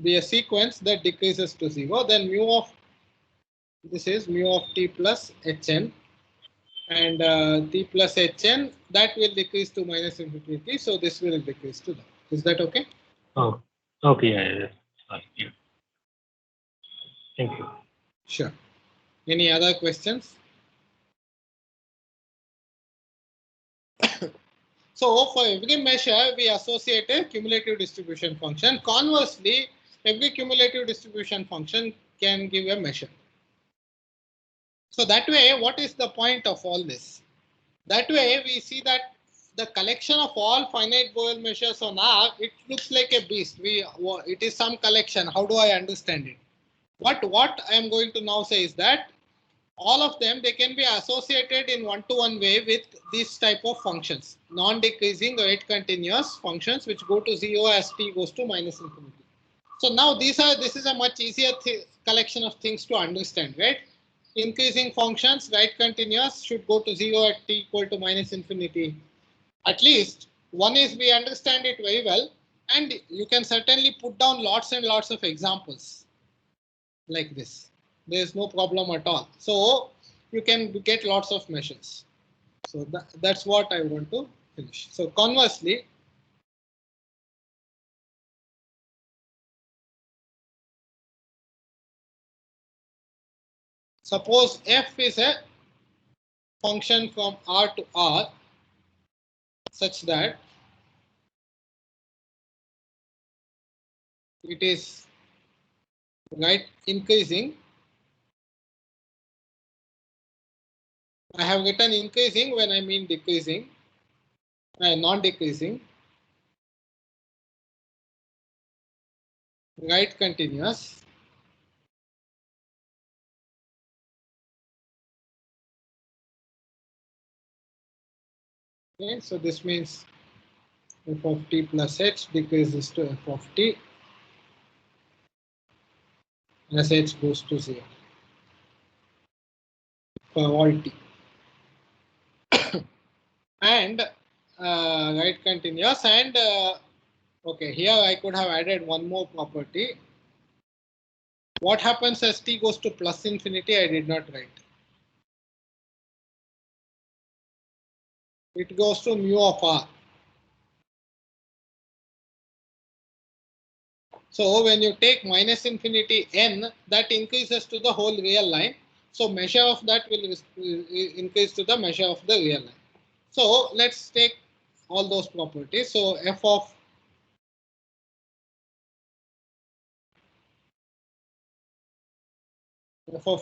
be a sequence that decreases to 0. Then this is mu of t plus hn, and t plus hn, that will decrease to minus infinity. So this will decrease to that. Is that okay? Oh, okay. Yeah. Thank you. Sure. Any other questions? So for every measure, we associate a cumulative distribution function. Conversely, every cumulative distribution function can give a measure. So that way, what is the point of all this? That way, we see that the collection of all finite Borel measures on R, it looks like a beast. It is some collection. How do I understand it? What I am going to now say is that all of them, they can be associated in one-to-one way with this type of functions, non-decreasing rate continuous functions which go to 0 as t goes to minus infinity. So now this is a much easier collection of things to understand, right? Increasing functions, right continuous, should go to 0 at t equal to minus infinity. At least one is we understand it very well, and you can certainly put down lots and lots of examples like this. There is no problem at all. So you can get lots of measures. So that's what I want to finish. So conversely, suppose f is a function from R to R such that it is right increasing. I have written increasing when I mean decreasing, non-decreasing, right continuous, okay, so this means f of t plus h decreases to f of t as h goes to 0 for all t. And right continuous, and okay, here I could have added one more property. What happens as t goes to plus infinity? I did not write. It goes to mu of r. So when you take minus infinity n, that increases to the whole real line. So measure of that will increase to the measure of the real line. So let's take all those properties. So f of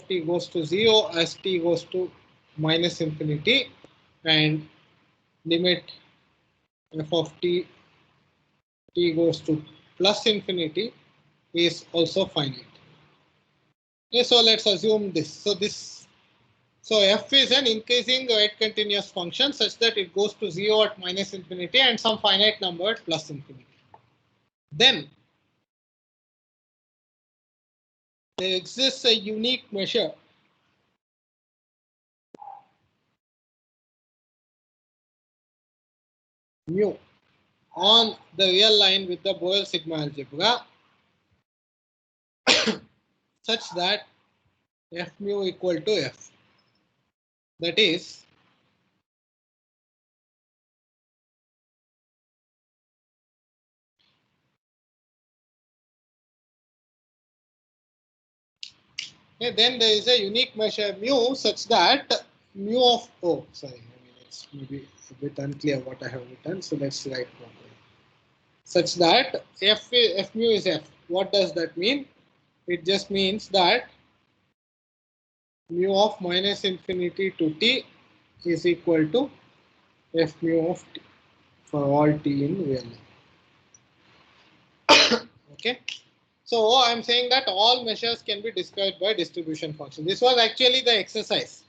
t goes to 0 as t goes to minus infinity, and limit f of t goes to plus infinity is also finite. Okay, so let's assume this. So f is an increasing right continuous function such that it goes to 0 at minus infinity and some finite number at plus infinity. Then there exists a unique measure mu on the real line with the Borel sigma algebra such that f mu equal to f. That is, okay, then there is a unique measure mu such that mu of it's maybe a bit unclear what I have written, so let's write properly. Such that f mu is f. What does that mean? It just means that mu of minus infinity to t is equal to f mu of t for all t in real life. Okay. So I'm saying that all measures can be described by distribution function. This was actually the exercise.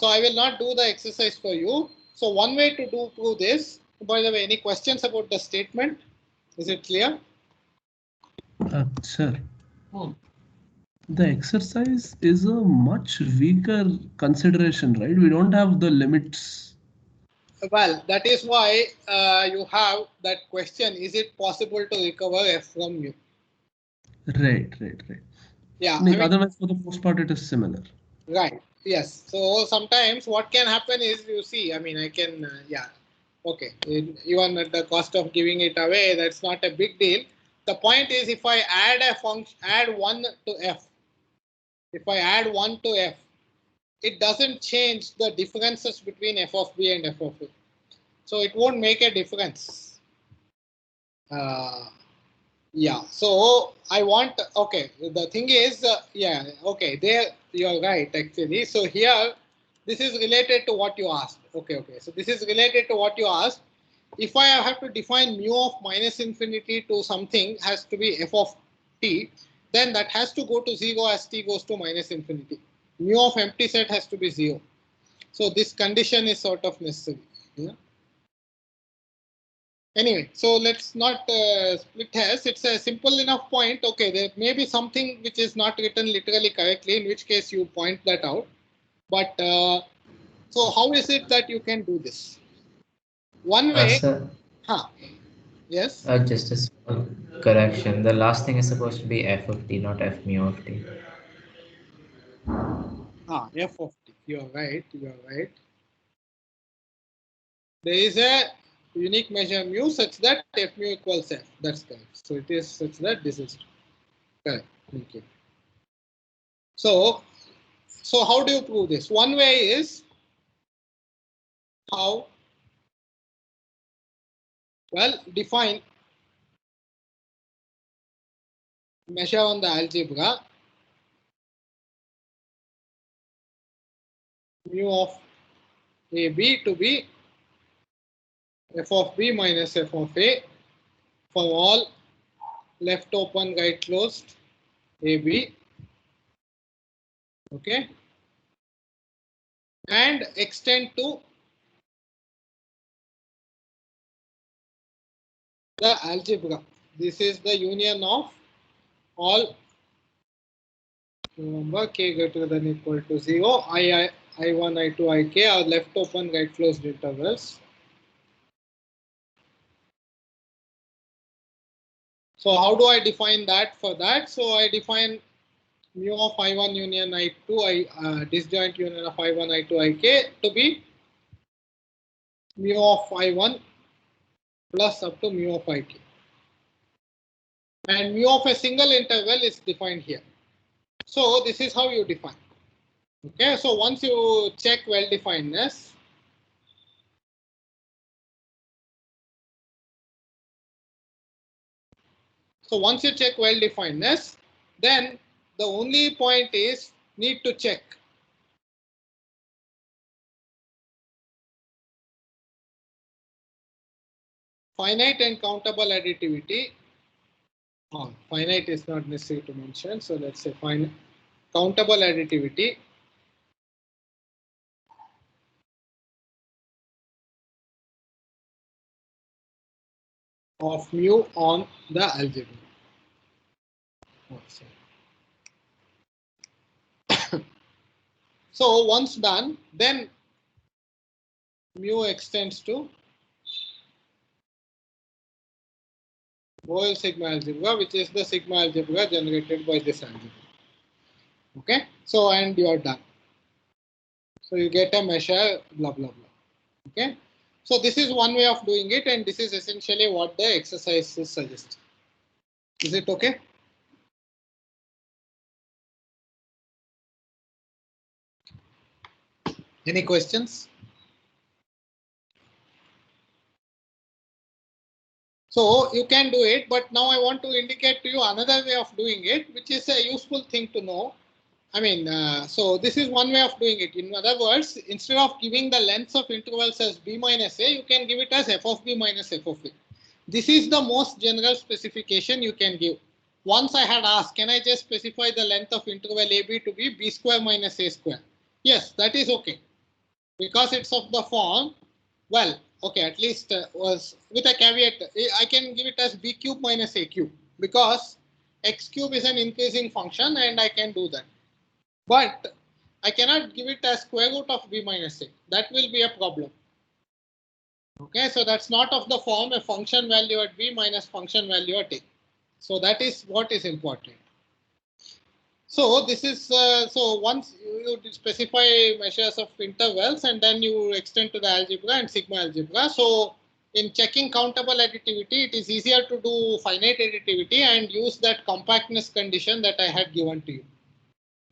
So I will not do the exercise for you. So one way to prove this. By the way, any questions about the statement? Is it clear? Sir, the exercise is a much weaker consideration, right? We don't have the limits. Well, that is why you have that question. Is it possible to recover f from mu? Right. Yeah. I mean, otherwise, for the most part, it is similar. Right. Yes. So sometimes what can happen is, you see, I mean, I can, yeah. Okay. Even at the cost of giving it away, that's not a big deal. The point is, if I add a function, add 1 to f. If I add 1 to f, it doesn't change the differences between f of b and f of a. So it won't make a difference. Yeah, so I want, okay, the thing is, yeah, okay, there you're right actually. So here, this is related to what you asked. Okay, so this is related to what you asked. If I have to define mu of minus infinity to something has to be f of t, then that has to go to 0 as t goes to minus infinity. Mu of empty set has to be 0. So this condition is sort of necessary. Yeah. Anyway, so let's not split hairs. It's a simple enough point. Okay, there may be something which is not written literally correctly, in which case you point that out. But so how is it that you can do this? One way, Sir, yes. just a small correction. The last thing is supposed to be f of t, not f mu of t. F of t. You're right. There is a unique measure mu such that f mu equals f. That's correct. So it is such that this is correct. Thank you. So how do you prove this? One way is how? Well, define measure on the algebra mu of AB to be f of b minus f of a for all left open right closed AB. Okay, and extend to the algebra. This is the union of all, remember, k greater than or equal to 0, I1, I2, Ik are left open right closed intervals. So how do I define that for that? So I define mu of I1 union I2, disjoint union of I1, I2, Ik to be mu of I1 plus up to mu of Ik. And mu of a single interval is defined here. So this is how you define. Okay, so once you check well-definedness, So once you check well-definedness, then the only point is need to check finite and countable additivity. Oh, finite is not necessary to mention. So let's say finite countable additivity of mu on the algebra. So once done, then mu extends to Borel sigma algebra, which is the sigma algebra generated by this algebra. Okay, so and you are done. So you get a measure, blah blah blah. Okay, so this is one way of doing it, and this is essentially what the exercise is suggesting. Is it okay? Any questions? So you can do it, but now I want to indicate to you another way of doing it, which is a useful thing to know. I mean, so this is one way of doing it. In other words, instead of giving the lengths of intervals as b minus a, you can give it as f of b minus f of a. This is the most general specification you can give. Once I had asked, can I just specify the length of interval ab to be b square minus a square? Yes, that is okay. Because it's of the form, well, okay, at least was with a caveat, I can give it as b cube minus a cube because x cube is an increasing function and I can do that. But I cannot give it as square root of b minus a. That will be a problem. Okay, so that's not of the form a function value at b minus function value at a. So that is what is important. So this is so once you specify measures of intervals and then you extend to the algebra and sigma algebra. So in checking countable additivity, it is easier to do finite additivity and use that compactness condition that I had given to you.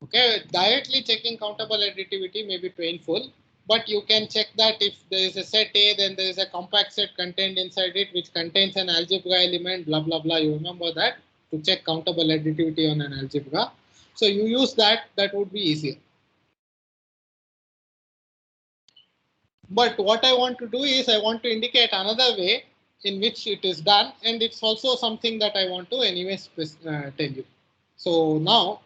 Okay, directly checking countable additivity may be painful, but you can check that if there is a set A, then there is a compact set contained inside it which contains an algebra element, blah blah blah. You remember that to check countable additivity on an algebra. So you use that, that would be easier. But what I want to do is I want to indicate another way in which it is done, and it's also something that I want to anyway tell you. So now,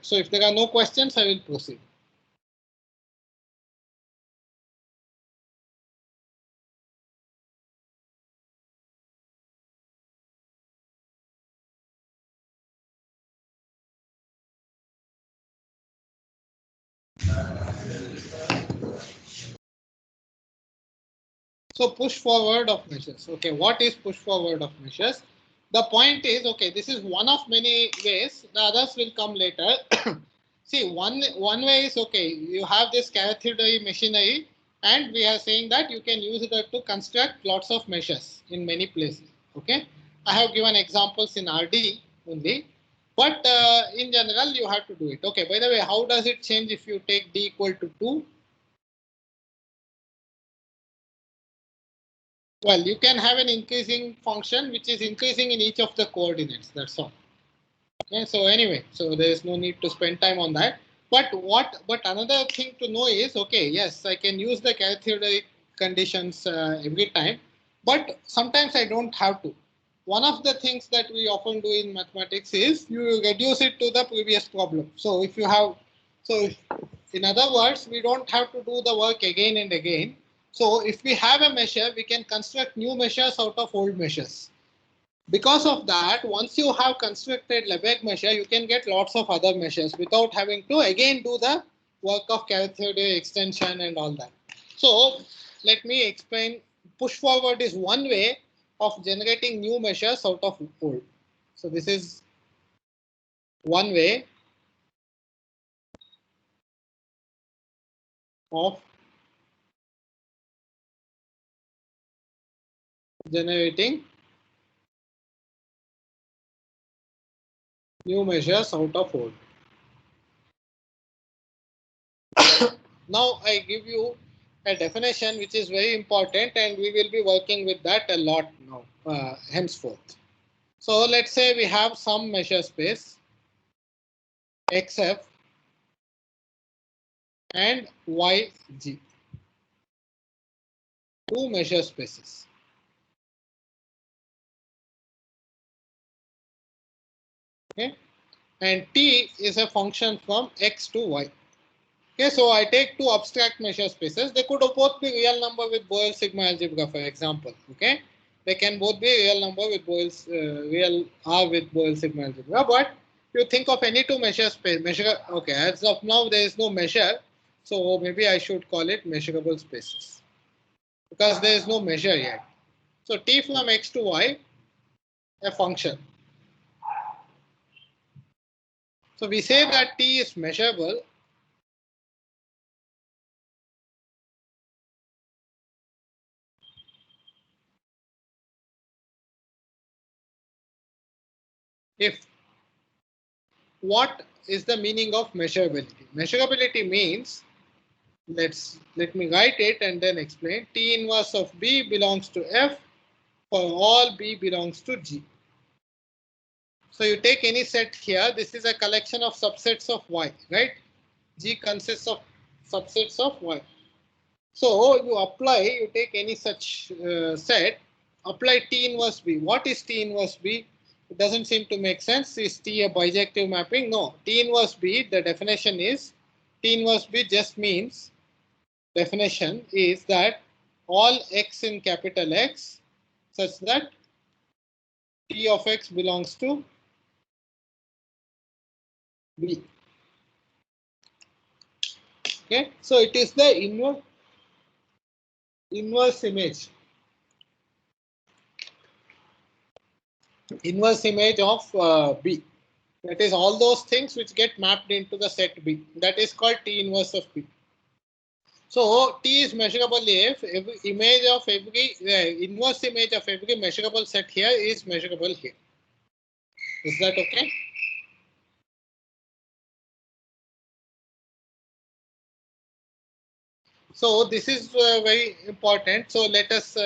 so if there are no questions, I will proceed. So push forward of measures. Okay, what is push forward of measures? The point is, okay, this is one of many ways. The others will come later. See, one way is, okay, you have this cathode machinery, and we are saying that you can use it to construct lots of measures in many places. Okay, I have given examples in RD only, but in general you have to do it. Okay, by the way, how does it change if you take d equal to 2? Well, you can have an increasing function which is increasing in each of the coordinates. That's all. Okay, so anyway, so there is no need to spend time on that. But another thing to know is, okay, yes, I can use the cathodic conditions every time, but sometimes I don't have to. One of the things that we often do in mathematics is you reduce it to the previous problem. So if you have, in other words, we don't have to do the work again and again. So if we have a measure, we can construct new measures out of old measures. Because of that, once you have constructed Lebesgue measure, you can get lots of other measures without having to again do the work of cathode extension and all that. So let me explain. Push forward is one way of generating new measures out of old. So this is one way of generating new measures out of old. Now I give you a definition which is very important, and we will be working with that a lot now henceforth. So let's say we have some measure space xf and yg, two measure spaces. Okay, and t is a function from x to y. Okay, so I take two abstract measure spaces. They could both be real number with Borel sigma algebra, for example. Okay, they can both be real number with Borel's real R with Borel sigma algebra. But you think of any two measure space. Okay, as of now there is no measure, so maybe I should call it measurable spaces because there is no measure yet. So t from x to y, a function. So we say that t is measurable if what is the meaning of measurability? Measurability means, let me write it and then explain. T inverse of B belongs to F for all B belongs to G. So you take any set here. This is a collection of subsets of Y, right? G consists of subsets of Y. So you take any such set, apply T inverse B. What is T inverse B? It doesn't seem to make sense. Is T a bijective mapping? No. T inverse B, the definition is, T inverse B just means, definition is that all x in capital X such that T of x belongs to B. Okay, so it is the inverse image of B. That is all those things which get mapped into the set B. That is called T inverse of B. So T is measurable if every inverse image of every measurable set here is measurable here. Is that okay? So this is very important. So let us,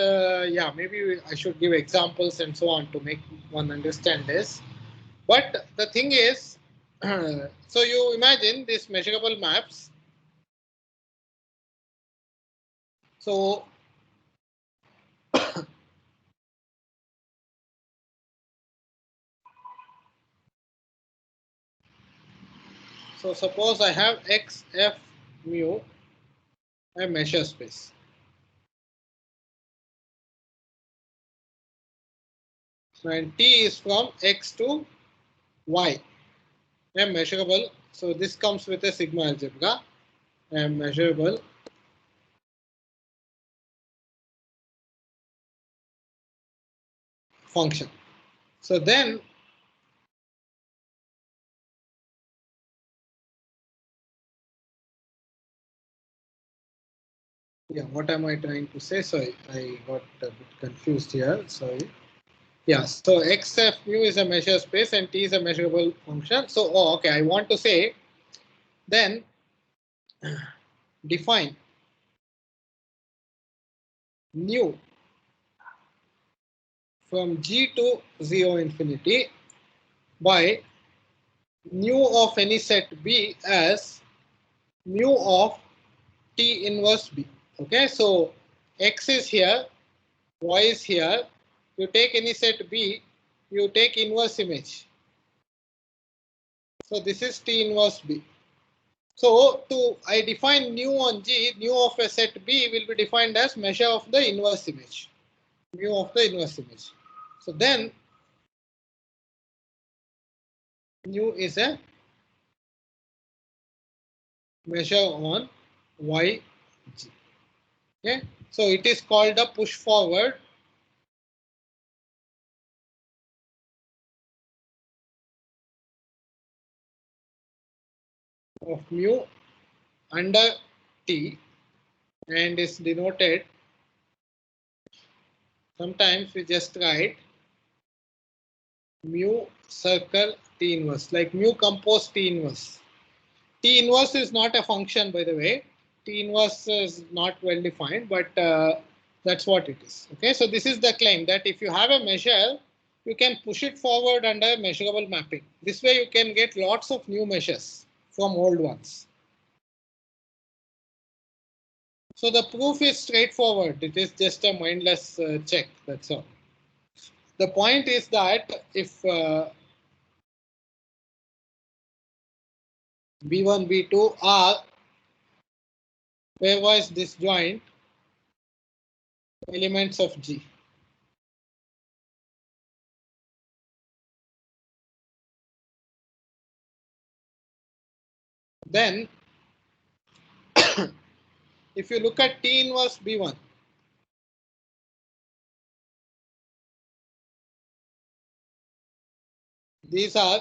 maybe I should give examples and so on to make one understand this. But the thing is, so you imagine these measurable maps. So suppose I have x, f, mu, a measure space. So and t is from x to y, a measurable. So this comes with a sigma algebra, a measurable function. So then what am I trying to say? Sorry, I got a bit confused here. Sorry. Yeah, so x f mu is a measure space and t is a measurable function. So, okay, I want to say then define nu from g to 0 infinity by nu of any set B as mu of T inverse B. Okay, so x is here, y is here. You take any set B, you take inverse image. So this is T inverse B. So I define nu on G, nu of a set B will be defined as measure of the inverse image, mu of the inverse image. So then nu is a measure on YG. Okay, so it is called a push forward of mu under T and is denoted, sometimes we just write mu circle T inverse, like mu compose T inverse. T inverse is not a function, by the way. T inverse is not well defined, but that's what it is. Okay, so this is the claim that if you have a measure you can push it forward under measurable mapping. This way you can get lots of new measures from old ones. So the proof is straightforward. It is just a mindless check. That's all. The point is that if B1, B2 are pairwise disjoint elements of G. Then if you look at T inverse B1, these are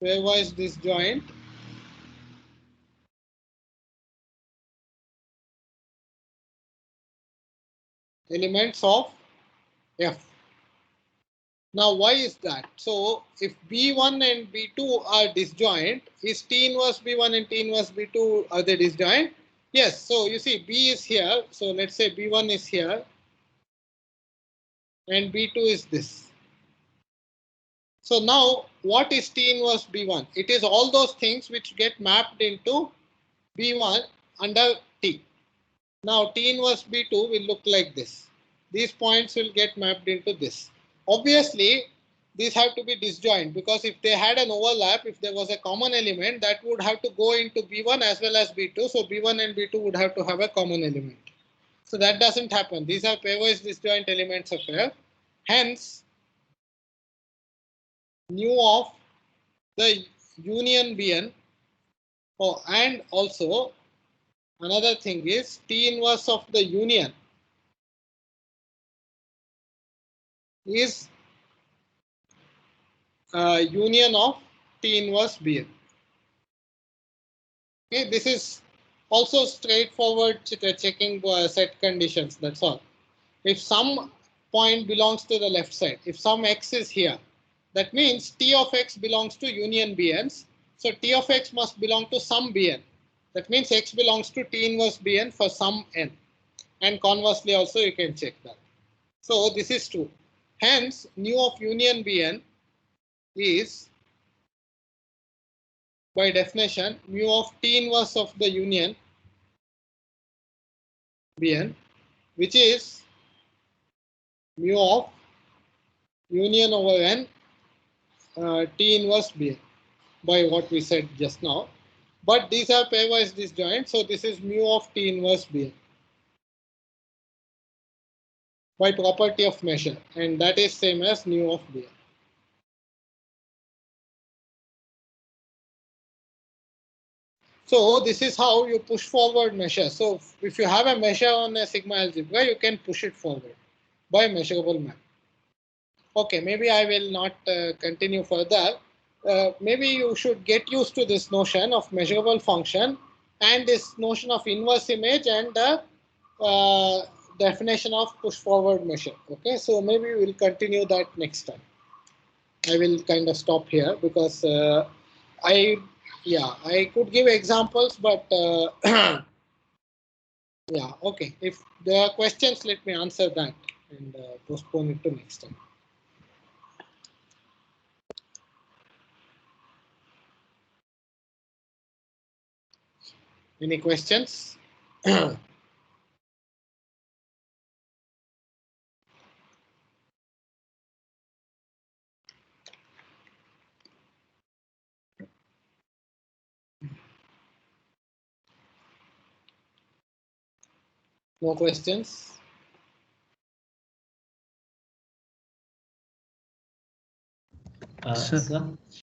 pairwise disjoint elements of F. Now, why is that? So, if B1 and B2 are disjoint, is T inverse B1 and T inverse B2 are they disjoint? Yes. So, you see B is here. So, let's say B1 is here and B2 is this. So, now what is T inverse B1? It is all those things which get mapped into B1 under T. Now, T inverse B2 will look like this. These points will get mapped into this. Obviously, these have to be disjoint because if they had an overlap, if there was a common element, that would have to go into B1 as well as B2. So, B1 and B2 would have to have a common element. So, that doesn't happen. These are pairwise disjoint elements of F. Hence, nu of the union Bn. Oh, and also another thing is T inverse of the union is union of T inverse Bn. Okay, this is also straightforward checking set conditions. That's all. If some point belongs to the left side, if some x is here, that means T of x belongs to union Bn's. So T of x must belong to some Bn. That means x belongs to T inverse Bn for some n. And conversely also you can check that. So this is true. Hence, nu of union Bn is by definition mu of T inverse of the union Bn, which is mu of union over n T inverse Bn by what we said just now. But these are pairwise disjoint, so this is mu of T inverse Bn by property of measure, and that is same as nu of Bn. So this is how you push forward measure. So if you have a measure on a sigma algebra, you can push it forward by measurable map. Okay, maybe I will not continue further. Maybe you should get used to this notion of measurable function and this notion of inverse image and the definition of push forward measure. Okay, so maybe we will continue that next time. I will kind of stop here because I could give examples, but yeah, okay. If there are questions, let me answer that and postpone it to next time. Any questions? No questions? Sir,